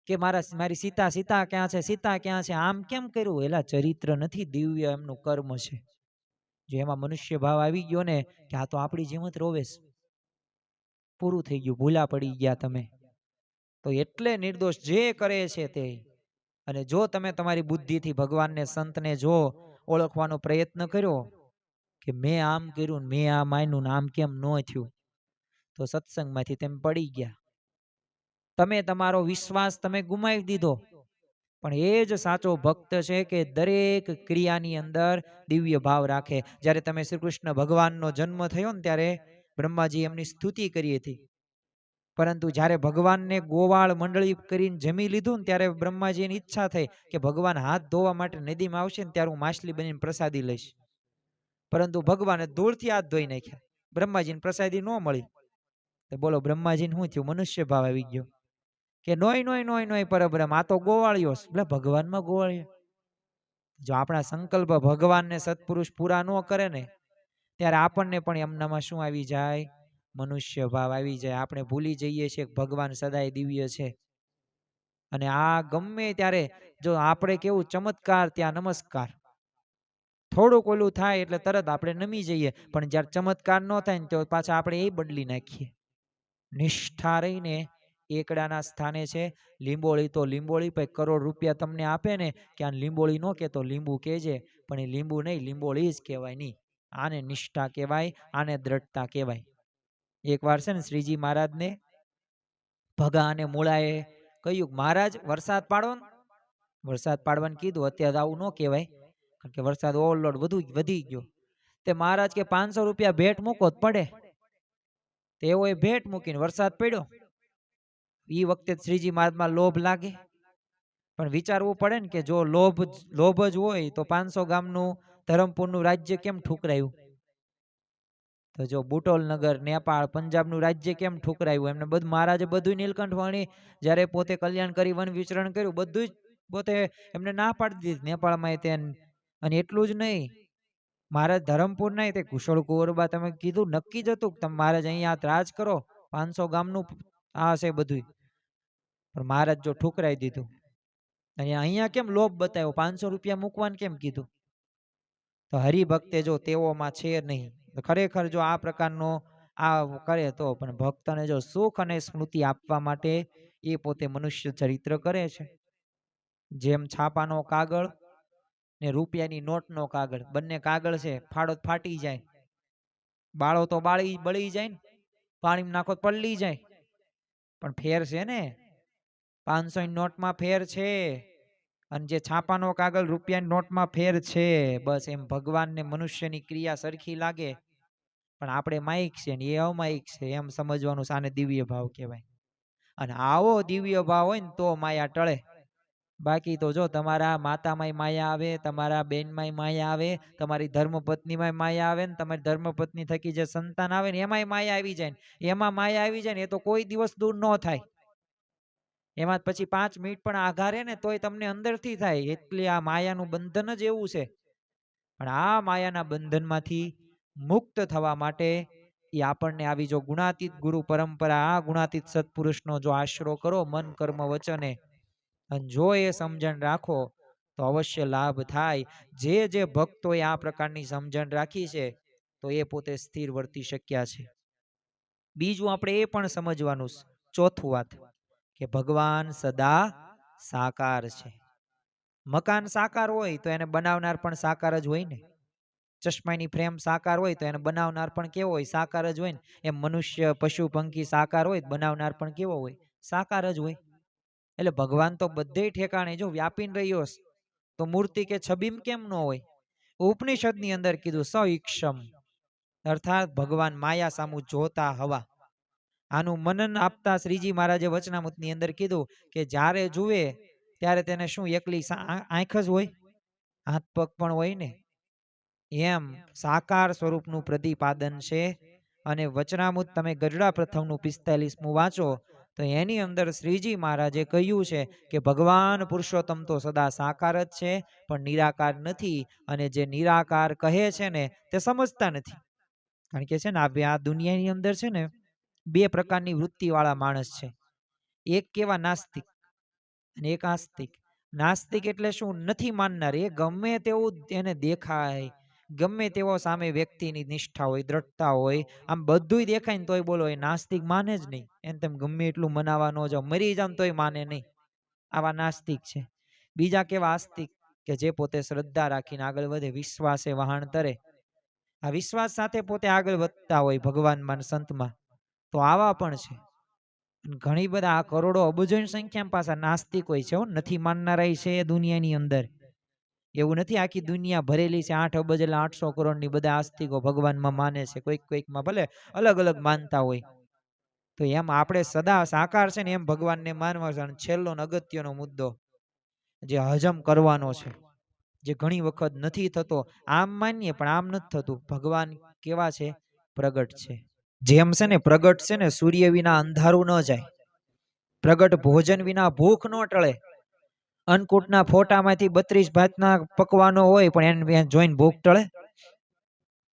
કે મારી સીતા, સીતા ક્યાં છે? સીતા ક્યાં છે? આમ કેમ કર્યું? એલા ચરિત્ર નથી, દિવ્ય એમનું કર્મ છે. જો એમાં મનુષ્ય ભાવ આવી ગયો ને, કે આ તો આપણી જેમ જ રોવેશ, પૂરું થઈ ગયું, ભૂલા પડી ગયા તમે. તો એટલે નિર્દોષ જે કરે છે તે. અને જો તમે તમારી બુદ્ધિથી ભગવાનને, સંતને જો ઓળખવાનો પ્રયત્ન કર્યો કે મેં આમ કર્યું, મેં આ માન્યું, આમ કેમ ન થયું, તો સત્સંગમાંથી તેમ પડી ગયા. તમે તમારો વિશ્વાસ તમે ગુમાવી દીધો. પણ એ જ સાચો ભક્ત છે કે દરેક ક્રિયાની અંદર દિવ્ય ભાવ રાખે. જ્યારે તમે શ્રી કૃષ્ણ ભગવાનનો જન્મ થયો ને, ત્યારે બ્રહ્માજી એમની સ્તુતિ કરી હતી. પરંતુ જ્યારે ભગવાનને ગોવાળ મંડળી કરીને જમી લીધું ને, ત્યારે બ્રહ્માજીની ઈચ્છા થઈ કે ભગવાન હાથ ધોવા માટે નદીમાં આવશે ને, ત્યારે હું માછલી બનીને પ્રસાદી લઈશ. પરંતુ ભગવાને ધૂળથી હાથ ધોઈ નાખ્યા. બ્રહ્માજીને પ્રસાદી ન મળી. તો બોલો, બ્રહ્માજીને શું થયું? મનુષ્ય ભાવ આવી ગયો કે નોય નોય નોય નોય પરબ્રહ્મ, આ તો ગોવાળિયો. એટલે ભગવાનમાં ગોવાળિયો. જો આપણા સંકલ્પ ભગવાનને સત્પુરુષ પૂરા ન કરે ને, ત્યારે આપણને પણ એમનામાં શું આવી જાય? મનુષ્ય ભાવ આવી જાય. આપણે ભૂલી જઈએ છીએ કે ભગવાન સદાય દિવ્ય છે. અને આ ગમે ત્યારે જો આપણે કેવું ચમત્કાર ત્યાં નમસ્કાર, થોડુંક ઓલું થાય એટલે તરત આપણે નમી જઈએ. પણ જ્યારે ચમત્કાર ન થાય ને, તો પાછા આપણે એ બદલી નાખીએ. નિષ્ઠા રહીને એકડાના સ્થાને છે. લીંબોળી તો લીંબોળી, પછી કરોડ રૂપિયા તમને આપે ને, કે આ લીંબોળી ન કહેતો, લીંબુ કહેજે. પણ એ લીંબુ નહીં, લીંબોળી જ કહેવાય. નહીં, આને નિષ્ઠા કહેવાય, આને દ્રઢતા કહેવાય. એકવાર છે ને શ્રીજી મહારાજને ભગા અને મૂળાએ કહ્યું, મહારાજ વરસાદ પાડો. વરસાદ પાડવાનું કીધું. અત્યારે આવું ન કહેવાય, કારણ કે વરસાદ ઓવરલોડ વધી ગયો. તે મહારાજ કે 500 રૂપિયા ભેટ મૂકો જ પડે. તેઓએ ભેટ મૂકીને વરસાદ પડ્યો. એ વખતે શ્રીજી મહારાજમાં લોભ લાગે. પણ વિચારવું પડે ને કે જો લોભ જ હોય તો 500 ગામનું ધરમપુરનું રાજ્ય કેમ ઠુકરાયું? તો જો બુટોલ નગર, નેપાળ, પંજાબનું રાજ્ય કેમ ઠુકરાયું? એમને બધું મહારાજે બધું નીલકંઠ વાણી જ્યારે પોતે કલ્યાણ કરી વન વિચરણ કર્યું, બધું જ પોતે એમને ના પાડી દીધી નેપાળમાં. અને એટલું જ નહીં, મહારાજ ધરમપુર નહીં, તે કુશળ કુંવરબા તમે કીધું નક્કી જ હતું કે તમે મહારાજ અહીંયા રાજ કરો, 500 ગામનું આ છે બધું. પણ મહારાજ જો ઠુકરાઈ દીધું. અહીંયા કેમ લોભ બતાવ્યો? 500 રૂપિયા મૂકવાનું કેમ કીધું? તો હરિભક્તે જો તેઓમાં છે નહીં. ખરેખર જો આ પ્રકારનો આ કરે તો, પણ ભક્તને જો સુખ અને સ્મૃતિ આપવા માટે એ પોતે મનુષ્ય ચરિત્ર કરે છે. જેમ છાપાનો કાગળ ને રૂપિયાની નોટનો કાગળ, બંને કાગળ છે, ફાડો ફાટી જાય, બાળો તો બળી જાય ને, પાણીમાં નાખો પલળી જાય. પણ ફેર છે ને, 500 ની નોટમાં ફેર છે અને જે છાપાનો કાગળ રૂપિયાની નોટમાં ફેર છે બસ એમ ભગવાનને મનુષ્યની ક્રિયા સરખી લાગે, પણ આપણે માઇક છે ને એ અમાયિક છે એમ સમજવાનું, સાને દિવ્ય ભાવ કહેવાય. અને આવો દિવ્ય ભાવ હોય ને તો માયા ટળે. બાકી તો જો તમારા માતામાંય માયા આવે, તમારા બેનમાંય માયા આવે, તમારી ધર્મપત્નીમાંય માયા આવે ને તમારી ધર્મપત્ની થકી જે સંતાન આવે ને એમાંય માયા આવી જાય ને એમાં માયા આવી જાય ને એ તો કોઈ દિવસ દૂર ન થાય. એમાં પછી 5 મિનિટ પણ આઘારે ને તોય તમને અંદરથી થાય, એટલે આ માયાનું બંધન જ એવું છે. પણ આ માયાના બંધનમાંથી મુક્ત થવા માટે એ આપણને આવી જો ગુણાતીત ગુરુ પરંપરા, આ ગુણાતીત સત્પુરુષનો જો આશરો કરો મન કર્મ વચને, અને જો એ સમજણ રાખો તો અવશ્ય લાભ થાય. જે ભક્તોએ આ પ્રકારની સમજણ રાખી છે તો એ પોતે સ્થિર વર્તી શક્યા છે. બીજું આપણે એ પણ સમજવાનું, ચોથું વાત કે ભગવાન સદા સાકાર છે. મકાન સાકાર હોય તો એને બનાવનાર પણ સાકાર જ હોય ને. ચશ્માની ફ્રેમ સાકાર હોય તો એને બનાવનાર પણ કેવો હોય? સાકાર જ હોય ને. એમ મનુષ્ય, પશુ, પંખી સાકાર હોય, બનાવનાર પણ કેવો હોય? સાકાર જ હોય. એટલે ભગવાન તો બધે ઠેકાણે જો વ્યાપીને રહ્યો છે, તો મૂર્તિ કે છબીમ કેમ ન હોય? ઉપનિષદની અંદર કીધું સઈક્ષમ, અર્થાત ભગવાન માયા સામુ જોતા હવા. આનું મનન આપતા શ્રીજી મહારાજે વચનામૃતની અંદર કીધું કે જ્યારે જુએ ત્યારે તેને શું એકલી આંખ જ હોય? હાથ પગ પણ હોય ને. એમ સાકાર સ્વરૂપનું પ્રતિપાદન છે. અને વચનામૃત તમે ગઢડા પ્રથમનું 45મું વાંચો તો એની અંદર શ્રીજી મહારાજે કહ્યું છે કે ભગવાન પુરુષોત્તમ તો સદા સાકાર જ છે, પણ નિરાકાર નથી. અને જે નિરાકાર કહે છે ને તે સમજતા નથી. કારણ કે છે ને આ દુનિયાની અંદર છે ને 2 પ્રકારની વૃત્તિવાળા માણસ છે. એક કેવા નાસ્તિક અને એક આસ્તિક. નાસ્તિક એટલે શું? નથી માનનાર. એ ગમે તેવું એને દેખાય, ગમે તેવો સામે વ્યક્તિની નિષ્ઠા હોય, દ્રઢતા હોય, આમ બધુંય દેખાય ને તોય બોલો એ નાસ્તિક માને જ નહીં. એને તેમ ગમે એટલું મનાવા ન જાવ, મરી જાવ તોય માને નહીં. આવા નાસ્તિક છે. બીજા કેવા આસ્તિક કે જે પોતે શ્રદ્ધા રાખીને આગળ વધે, વિશ્વાસે વહાણ તરે. આ વિશ્વાસ સાથે પોતે આગળ વધતા હોય ભગવાનમાં, સંતમાં. તો આવા પણ છે. ઘણી બધા આ કરોડો અબજોની સંખ્યામાં પાછા નાસ્તિક હોય છે, નથી માનનારા છે દુનિયાની અંદર. એવું નથી આખી દુનિયા ભરેલી છે 8 અબજ એટલે 800 કરોડની બધા આસ્તિકો ભગવાનમાં માને છે. કોઈકમાં ભલે અલગ અલગ માનતા હોય. તો એમ આપણે સદા સાકાર છે ને એમ ભગવાનને માનવા છે. છેલ્લો અગત્યનો મુદ્દો જે હજમ કરવાનો છે, જે ઘણી વખત નથી થતો. આમ માનીએ પણ આમ નથી થતું. ભગવાન કેવા છે? પ્રગટ છે. જેમ છે ને પ્રગટ છે ને સૂર્ય વિના અંધારું ન જાય, પ્રગટ ભોજન વિના ભૂખ ન ટળે. અન્નકૂટના ફોટામાંથી 32 ભાતના પકવાનો હોય પણ એને જોઈને ભૂખ ટળે?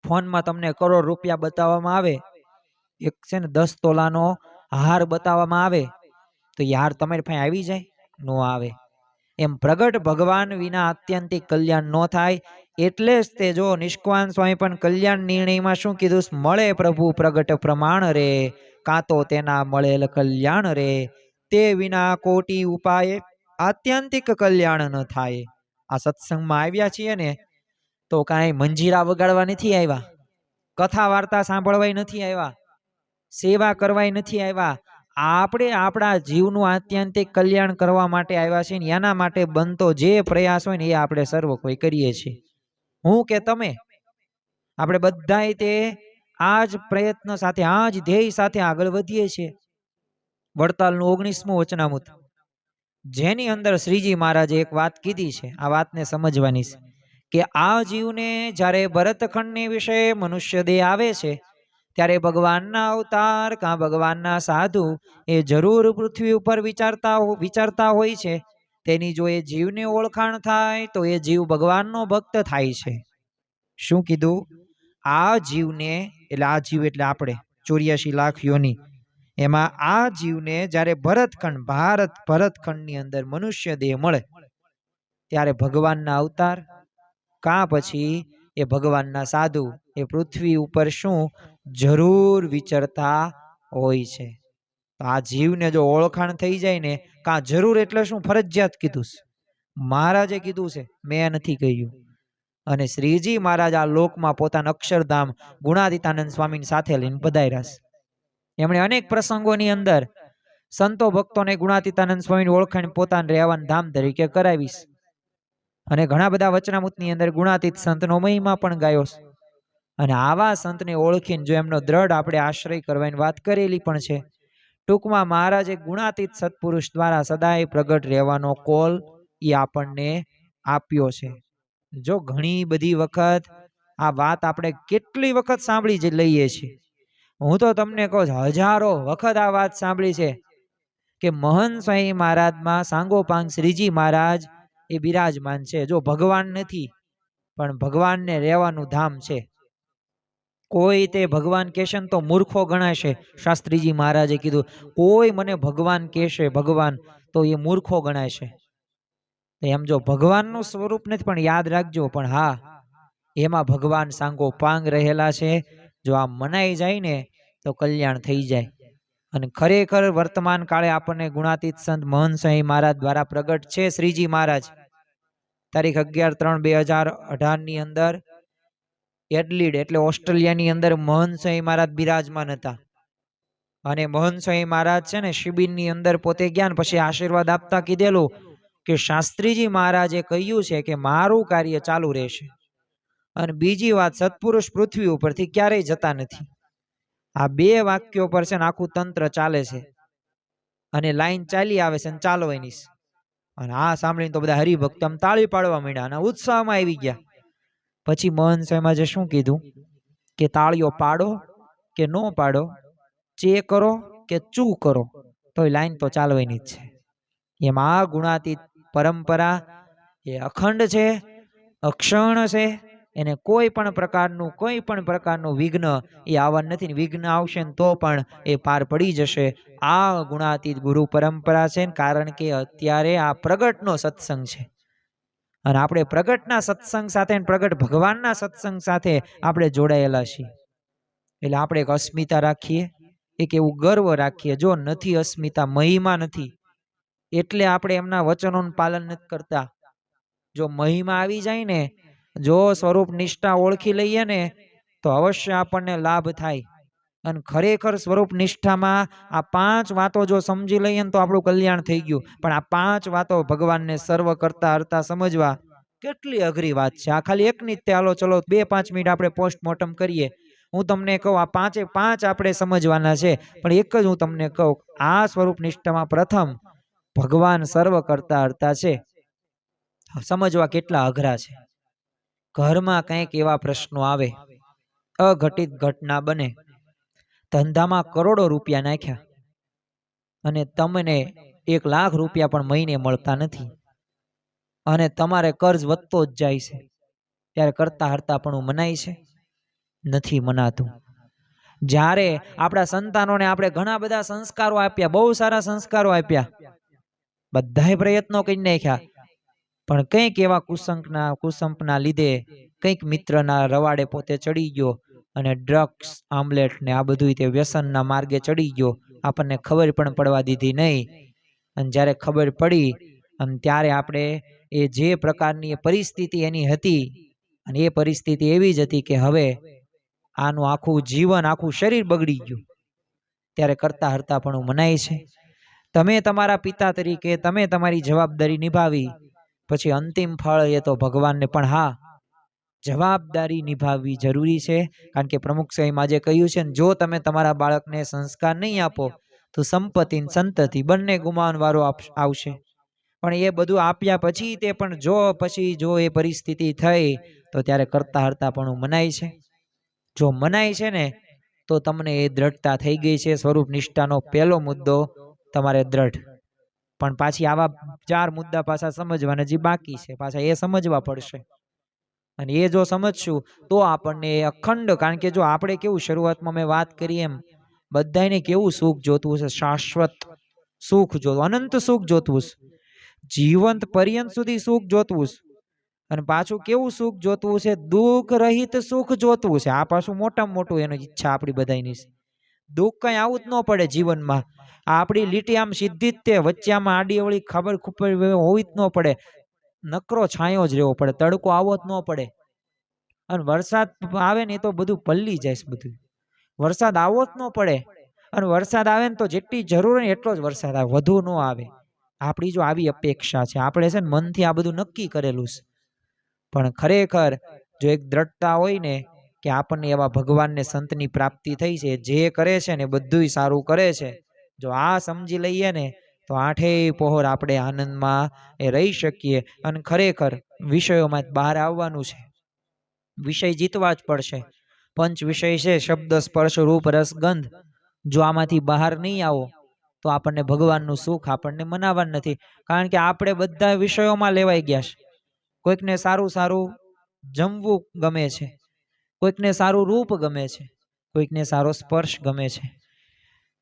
ફોનમાં તમને કરોડ રૂપિયા બતાવવામાં આવે, એક છે ને 10 તોલાનો હાર બતાવવામાં આવે તો યાર તમારી પાસે આવી જાય? નો આવે. એમ પ્રગટ ભગવાન વિના આત્યંતિક કલ્યાણ ન થાય. એટલે જ તે જો નિષ્કાન સ્વામી પણ કલ્યાણ નિર્ણયમાં શું કીધું? મળે પ્રભુ પ્રગટ પ્રમાણ રે, કાં તો તેના મળેલ કલ્યાણ રે. તે વિના કોટી ઉપાય આત્યંતિક કલ્યાણ ન થાય. આ સત્સંગમાં આવ્યા છીએ ને તો કાંઈ મંજીરા વગાડવા નથી આવ્યા, કથા વાર્તા સાંભળવા નથી આવ્યા, સેવા કરવા નથી આવ્યા. આપણે આપણા જીવનું આત્યંતિક કલ્યાણ કરવા માટે આવ્યા છીએ. એના માટે બનતો જે પ્રયાસ હોય ને એ આપણે સર્વ કોઈ કરીએ છીએ. હું કે તમે, આપણે બધાય તે આ જ પ્રયત્ન સાથે, આ જ ધ્યેય સાથે આગળ વધીએ છીએ. વડતાલનું 19મું વચનામૃત, જેની અંદર શ્રીજી મહારાજે એક વાત કીધી છે. આ વાતને સમજવાની છે કે આ જીવને જ્યારે ભરતખંડની વિશે મનુષ્ય દેહ આવે છે ત્યારે ભગવાનના અવતાર કાં ભગવાનના સાધુ એ જરૂર પૃથ્વી ઉપર વિચારતા હોય છે. તેની જો એ જીવને ઓળખાણ થાય તો એ જીવ ભગવાનનો ભક્ત થાય છે. શું કીધું? આ જીવને, એટલે આ જીવ એટલે આપણે 84 લાખ યોની, એમાં આ જીવને જ્યારે ભરતખંડની અંદર મનુષ્ય દેહ મળે ત્યારે ભગવાનના અવતાર કાં પછી એ ભગવાનના સાધુ એ પૃથ્વી ઉપર શું જરૂર વિચરતા હોય છે. તો આ જીવને જો ઓળખાણ થઈ જાય ને, કાં જરૂર એટલે શું? ફરજિયાત કીધું છે. મહારાજે કીધું છે, મેં નથી કહ્યું. અને શ્રીજી મહારાજ આ લોકમાં પોતાના અક્ષરધામ ગુણાતીતાનંદ સ્વામીની સાથે લઈને પધાર્યા છે. એમણે અનેક પ્રસંગોની અંદર સંતો ભક્તોને ગુણાતીતાનંદ સ્વામીની ઓળખાણ પોતાના રહેવાના ધામ તરીકે કરાવીશ. અને ઘણા બધા વચનામૃતની અંદર ગુણાતીત સંતનો મહિમા પણ ગાયો છે. અને આવા સંતને ઓળખીને જો એમનો દ્રઢ આપણે આશ્રય કરવાની વાત કરેલી પણ છે. ટૂંકમાં મહારાજે ગુણાતીત સત્પુરુષ દ્વારા સદાય પ્રગટ રહેવાનો કોલ એ આપણને આપ્યો છે. જો ઘણી બધી વખત આ વાત આપણે કેટલી વખત સાંભળી જ લઈએ છીએ. હું તો તમને કહું હજારો વખત આ વાત સાંભળી છે કે મહંત સ્વામી મહારાજમાં સાંગોપાંગ શ્રીજી મહારાજ એ બિરાજમાન છે. જો ભગવાન નથી પણ ભગવાનને રહેવાનું ધામ છે. કોઈ તે ભગવાન કહેશે ને તો મૂર્ખો ગણાશે. શાસ્ત્રીજી મહારાજે કીધું કોઈ મને ભગવાન કહેશે ભગવાન તો એ મૂર્ખો ગણાશે. એમ જો ભગવાનનું સ્વરૂપ નથી પણ યાદ રાખજો પણ હા એમાં ભગવાન સાંગોપાંગ રહેલા છે. જો આ મનાઈ જાય ને તો કલ્યાણ થઈ જાય. અને ખરેખર વર્તમાન કાળે આપણને ગુણાતીત સંત મહંત સ્વામી મહારાજ દ્વારા પ્રગટ છે. શ્રીજી મહારાજ તારીખ 11/3/2018 ની અંદર એડલીડ એટલે ઓસ્ટ્રેલિયાની અંદર મહંત સ્વામી મહારાજ બિરાજમાન હતા. અને મહંત સ્વામી મહારાજ છે ને શિબિરની અંદર પોતે ગયા પછી આશીર્વાદ આપતા કીધેલું કે શાસ્ત્રીજી મહારાજે કહ્યું છે કે મારું કાર્ય ચાલુ રહેશે. અને બીજી વાત સત્પુરુષ પૃથ્વી ઉપરથી ક્યારેય જતા નથી. આ બે વાક્યો પર છે ને આખું તંત્ર ચાલે છે અને લાઈન ચાલી આવે છે અને ચાલવાની. અને આ સાંભળીને તો બધા હરિભક્ત આમ તાળી પાડવા માંડ્યા અને ઉત્સાહમાં આવી ગયા. પછી મહંત સ્વામીએ શું કીધું કે તાળીઓ પાડો કે નો પાડો, ચે કરો કે ચૂ કરો, તો લાઈન તો ચાલવાની જ છે. એમાં આ ગુણાતીત પરંપરા એ અખંડ છે, અક્ષણ છે. એને કોઈ પણ પ્રકારનું વિઘ્ન એ આવવાનું નથી. વિઘ્ન આવશે ને તો પણ એ પાર પડી જશે. આ ગુણાતીત ગુરુ પરંપરા છે. કારણ કે અત્યારે આ પ્રગટનો સત્સંગ છે અને આપણે પ્રગટના સત્સંગ સાથે પ્રગટ ભગવાનના સત્સંગ સાથે આપણે જોડાયેલા છીએ. એટલે આપણે એક અસ્મિતા રાખીએ, એક એવું ગર્વ રાખીએ. જો નથી અસ્મિતા, મહિમા નથી એટલે આપણે એમના વચનોનું પાલન નથી કરતા. જો મહિમા આવી જાય ને, જો સ્વરૂપ નિષ્ઠા ઓળખી લઈએ ને તો અવશ્ય આપણને લાભ થાય. અને ખરેખર સ્વરૂપ નિષ્ઠામાં આ 5 વાતો જો સમજી લઈએ ને તો આપણું કલ્યાણ થઈ ગયું. પણ આ 5 વાતો ભગવાનને સર્વ કરતા હરતા સમજવા કેટલી અઘરી વાત છે. આ ખાલી એકની જ હાલો ચલો 2-5 મિનિટ આપણે પોસ્ટમોર્ટમ કરીએ. હું તમને કહું આ 5 આપણે સમજવાના છે. પણ એક જ હું તમને કહું, આ સ્વરૂપ નિષ્ઠામાં પ્રથમ ભગવાન સર્વ કરતા હરતા છે. સમજવા કેટલા અઘરા છે. ઘરમાં કંઈક એવા પ્રશ્નો આવે, અઘટિત ઘટના બને, ધંધામાં કરોડો રૂપિયા નાખ્યા અને તમને 1 લાખ રૂપિયા પણ મહિને મળતા નથી અને તમારે કર્જ વધતો જ જાય છે, ત્યારે કરતા હરતા પણ મનાય છે? નથી મનાતું. જ્યારે આપણા સંતાનોને આપણે ઘણા બધા સંસ્કારો આપ્યા, બહુ સારા સંસ્કારો આપ્યા, બધાય પ્રયત્નો કરી નાખ્યા, પણ કંઈક એવા કુસંપના લીધે કંઈક મિત્રના રવાડે પોતે ચડી ગયો અને ડ્રગ્સ, આમલેટ ને આ બધું તે વ્યસનના માર્ગે ચડી ગયો. આપણને ખબર પણ પડવા દીધી નહીં. અને જ્યારે ખબર પડી અને ત્યારે આપણે એ જે પ્રકારની પરિસ્થિતિ એની હતી અને એ પરિસ્થિતિ એવી જ હતી કે હવે આનું આખું જીવન, આખું શરીર બગડી ગયું. ત્યારે કરતા હરતા પણ મનાય છે. તમે તમારા પિતા તરીકે તમે તમારી જવાબદારી નિભાવી, પછી અંતિમ ફળ એ તો ભગવાનને. પણ હા, જવાબદારી નિભાવવી જરૂરી છે. કારણ કે પ્રમુખ સાહેબ આજે કહ્યું છે ને, જો તમે તમારા બાળકને સંસ્કાર નહીં આપો તો સંપત્તિ સંતતિ બંને ગુમાવવાનો આવશે. પણ એ બધું આપ્યા પછી તે પણ જો એ પરિસ્થિતિ થઈ તો ત્યારે કરતા હરતા પણ મનાય છે. જો મનાય છે ને તો તમને એ દ્રઢતા થઈ ગઈ છે. સ્વરૂપ નિષ્ઠાનો પહેલો મુદ્દો તમારે દ્રઢ. પણ પાછી આવા 4 મુદ્દા પાછા સમજવાના જે બાકી છે, પાછા એ સમજવા પડશે. અને એ જો સમજશું તો આપણને અખંડ, કારણ કે જો આપણે કેવું શરૂઆતમાં મેં વાત કરી એમ બધાને કેવું સુખ જોતું છે, શાશ્વત સુખ જોતું, અનંત સુખ જોતું છે, જીવંત પર્યંત સુધી સુખ જોતું છે. અને પાછું કેવું સુખ જોતું છે? દુઃખ રહિત સુખ જોતું છે. આ પાછું મોટામાં મોટું એની ઈચ્છા આપણી બધાની છે. દુઃખ કઈ આવું જ ન પડે જીવનમાં. આપણી લીટી આમ સીધી જ તે વચ્ચે આમાં આડી અવળી ખબર હોવી જ ન પડે. નકરો છાંયો જ રહેવો પડે, તડકો આવો જ ન પડે. અને વરસાદ આવે ને તો બધું પલ્લી જાય. બધું વરસાદ આવો જ ન પડે. અને વરસાદ આવે ને તો જેટલી જરૂર હોય એટલો જ વરસાદ આવે, વધુ ન આવે. આપણી જો આવી અપેક્ષા છે, આપણે છે ને મનથી આ બધું નક્કી કરેલું છે. પણ ખરેખર જો એક દ્રઢતા હોય ને કે આપણને એવા ભગવાનને સંતની પ્રાપ્તિ થઈ છે, જે કરે છે ને બધુંય સારું કરે છે, જો આ સમજી લઈએ ને તો આઠેય પહોર આપણે આનંદમાં એ રહી શકીએ અને ખરેખર વિષયોમાં બહાર આવવાનું છે. વિષય જીતવા જ પડશે. પંચ વિષય છે, શબ્દ સ્પર્શ રૂપ રસ ગંધ. જો આમાંથી બહાર નહીં આવો તો આપણને ભગવાનનું સુખ આપણને મનાવવાનું નથી. કારણ કે આપણે બધા વિષયોમાં લેવાઈ ગયા છે. કોઈકને સારું સારું જમવું ગમે છે, કોઈકને સારું રૂપ ગમે છે, કોઈકને સારો સ્પર્શ ગમે છે,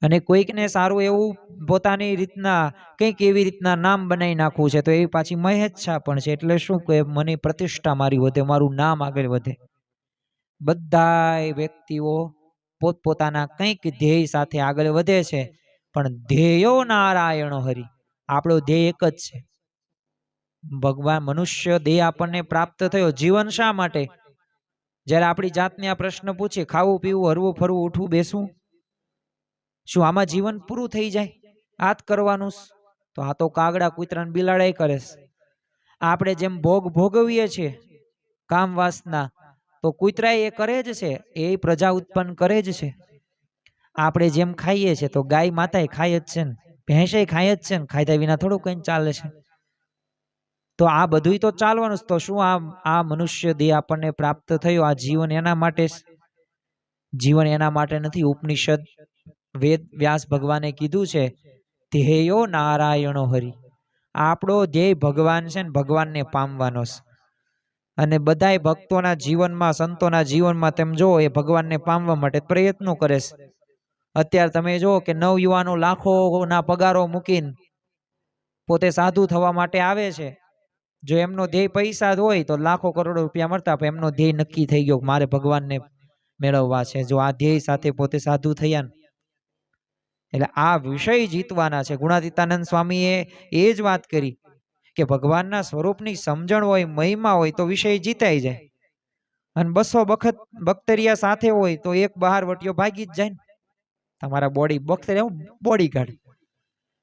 અને કોઈકને સારું એવું પોતાની રીતના કંઈક એવી રીતના નામ બનાવી નાખવું છે, તો એવી પાછી મહેચ્છા પણ છે. એટલે શું કહે, મને પ્રતિષ્ઠા મારી વધે, મારું નામ આગળ વધે. બધા વ્યક્તિઓ પોતપોતાના કંઈક ધ્યેય સાથે આગળ વધે છે, પણ ધ્યેયો નારાયણ હરિ. આપણો ધ્યેય એક જ છે. ભગવાન મનુષ્ય દેહ આપણને પ્રાપ્ત થયો, જીવન શા માટે? જ્યારે આપણી જાતને આ પ્રશ્ન પૂછીએ, ખાવું પીવું હરવું ફરવું ઉઠવું બેસવું, શું આમાં જીવન પૂરું થઈ જાય? આ જ કરવાનું? તો આ તો કાગડા કૂતરાને બિલાડા કરે છે. આપણે જેમ ભોગ ભોગવીએ છીએ કામ વાસના, તો કૂતરા એ કરે જ છે, એ પ્રજા ઉત્પન્ન કરે જ છે. આપણે જેમ ખાઈએ છીએ તો ગાય માતા ખાય જ છે ને, ભેંસે ખાય જ છે ને, ખાધા વિના થોડું કઈ ચાલે છે. તો આ બધું તો ચાલવાનું. તો શું આ મનુષ્ય દેહ આપણને પ્રાપ્ત થયો, આ જીવન એના માટે? જીવન એના માટે નથી. ઉપનિષદ વેદ વ્યાસ ભગવાને કીધું છે, ધ્યેયો નારાયણો હરિ. આપણો ધ્યેય ભગવાન છે ને ભગવાનને પામવાનો છે. અને બધાય ભક્તોના જીવનમાં, સંતોના જીવનમાં તેમ જો એ ભગવાનને પામવા માટે પ્રયત્નો કરે છે. અત્યારે તમે જો કે નવયુવાનો લાખોના પગારો મૂકીને પોતે સાધુ થવા માટે આવે છે. જો એમનો ધ્યેય પૈસા જ હોય તો લાખો કરોડો રૂપિયા મળતા, પણ એમનો ધ્યેય નક્કી થઈ ગયો, મારે ભગવાનને મેળવવા છે. જો આ ધ્યેય સાથે પોતે સાધુ થયા ને, એટલે આ વિષય જીતવાના છે. ગુણાતીતાનંદ સ્વામીએ એ જ વાત કરી કે ભગવાનના સ્વરૂપની સમજણ હોય, મહિમા હોય તો વિષય જીતાઈ જાય. અને 200 વખત બખ્તરિયા સાથે હોય તો એક બહાર વટીયો ભાગી જ જાય ને. તમારા બખ્તરિયા બોડીગાર્ડ,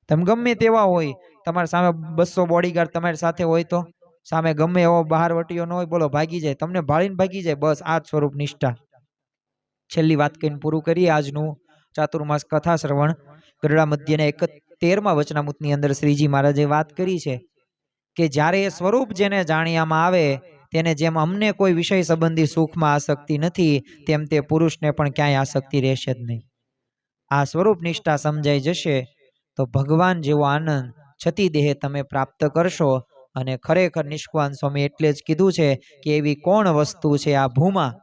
તમે ગમે તેવા હોય, તમારા સામે 200 બોડીગાર્ડ તમારી સાથે હોય તો સામે ગમે એવો બહાર વટીયો ન હોય, બોલો ભાગી જાય, તમને ભાળીને ભાગી જાય. બસ આ જ સ્વરૂપ નિષ્ઠા. છેલ્લી વાત કહીને પૂરું કરીએ આજનું ચાતુર્માસ કથા શ્રવણ. ગરડા મધ્યના 71મા વચનામૃતની અંદર શ્રીજી મહારાજે વાત કરી છે કે જ્યારે એ સ્વરૂપ જેને જાણ્યામાં આવે, તેને જેમ અમને કોઈ વિષય સંબંધી સુખમાં આસક્તિ નથી, તેમ તે પુરુષને પણ ક્યાંય આસક્તિ રહેશે જ નહીં. આ સ્વરૂપ નિષ્ઠા સમજાઈ જશે તો ભગવાન જેવો આનંદ છતી દેહે તમે પ્રાપ્ત કરશો. અને ખરેખર નિષ્કાન સ્વામી એટલે જ કીધું છે કે એવી કોણ વસ્તુ છે આ ભૂમાં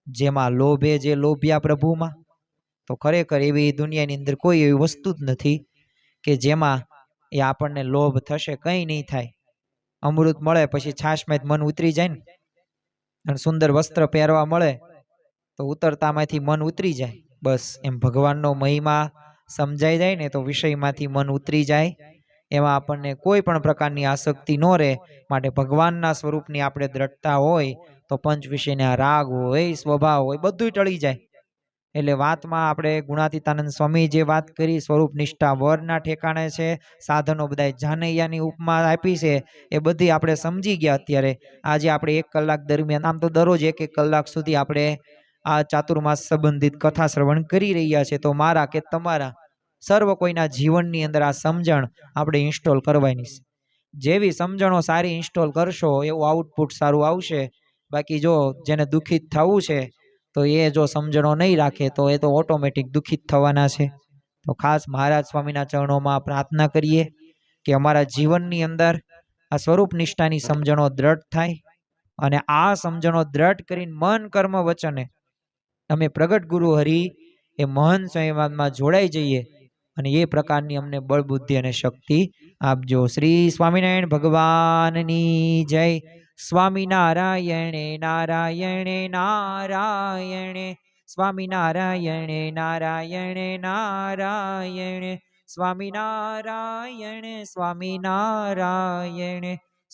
જેમાં લોભે જે લોભ્યા પ્રભુમાં? તો ખરેખર એવી દુનિયાની અંદર કોઈ એવી વસ્તુ જ નથી કે જેમાં એ આપણને લોભ થશે. કંઈ નહીં થાય. અમૃત મળે પછી છાશમાં મન ઉતરી જાય ને, અને સુંદર વસ્ત્ર પહેરવા મળે તો ઉતરતામાંથી મન ઉતરી જાય. બસ એમ ભગવાનનો મહિમા સમજાઈ જાય ને તો વિષયમાંથી મન ઉતરી જાય. એમાં આપણને કોઈ પણ પ્રકારની આસક્તિ ન રહે. માટે ભગવાનના સ્વરૂપની આપણે દ્રઢતા હોય તો પંચ વિષયના રાગ હોય, સ્વભાવ હોય, બધું ટળી જાય. એટલે વાતમાં આપણે ગુણાતીતાનંદ સ્વામી જે વાત કરી, સ્વરૂપ નિષ્ઠા વરના ઠેકાણે છે. સાધનો બધા જાનૈયાની ઉપમા આપી છે, એ બધી આપણે સમજી ગયા. અત્યારે આજે આપણે 1 કલાક દરમિયાન, આમ તો દરરોજ 1 કલાક સુધી આપણે આ ચાતુર્માસ સંબંધિત કથા શ્રવણ કરી રહ્યા છે. તો મારા કે તમારા સર્વ કોઈના જીવનની અંદર આ સમજણ આપણે ઇન્સ્ટોલ કરવાની છે. જેવી સમજણો સારી ઇન્સ્ટોલ કરશો એવું આઉટપુટ સારું આવશે. બાકી જો જેને દુઃખિત થવું છે તો એ જો સમજણો નહીં રાખે તો એ તો ઓટોમેટિક દુઃખિત થવાના છે. તો ખાસ મહારાજ સ્વામીના ચરણોમાં પ્રાર્થના કરીએ કે અમારા જીવનની અંદર આ સ્વરૂપ નિષ્ઠાની સમજણો દ્રઢ થાય, અને આ સમજણો દ્રઢ કરીને મન કર્મ વચને અમે પ્રગટ ગુરુ હરિ એ મહાન સંવાદમાં જોડાઈ જઈએ, અને એ પ્રકારની અમને બળ બુદ્ધિ અને શક્તિ આપજો. શ્રી સ્વામિનારાયણ ભગવાનની જય. સ્વામિનારાયણે નારાયણે નારાયણે, સ્વામિનારાયણે નારાયણે નારાયણે, સ્વામિનારાયણ સ્વામિનારાયણ,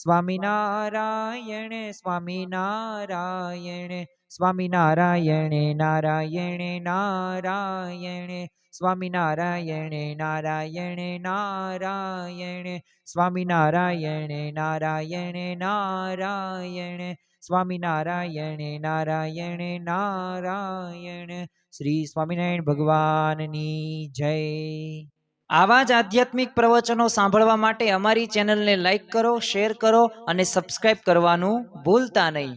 સ્વામિનારાયણ સ્વામિનારાયણ સ્વામિનારાયણ નારાયણ નારાયણ સ્વામિનારાયણ નારાયણ નારાયણ સ્વામિનારાયણ નારાયણ નારાયણ સ્વામિનારાયણ નારાયણ નારાયણ. શ્રી સ્વામિનારાયણ ભગવાનની જય. આવા જ આધ્યાત્મિક પ્રવચનો સાંભળવા માટે અમારી ચેનલને લાઈક કરો, શેર કરો અને સબસ્ક્રાઇબ કરવાનું ભૂલતા નહીં.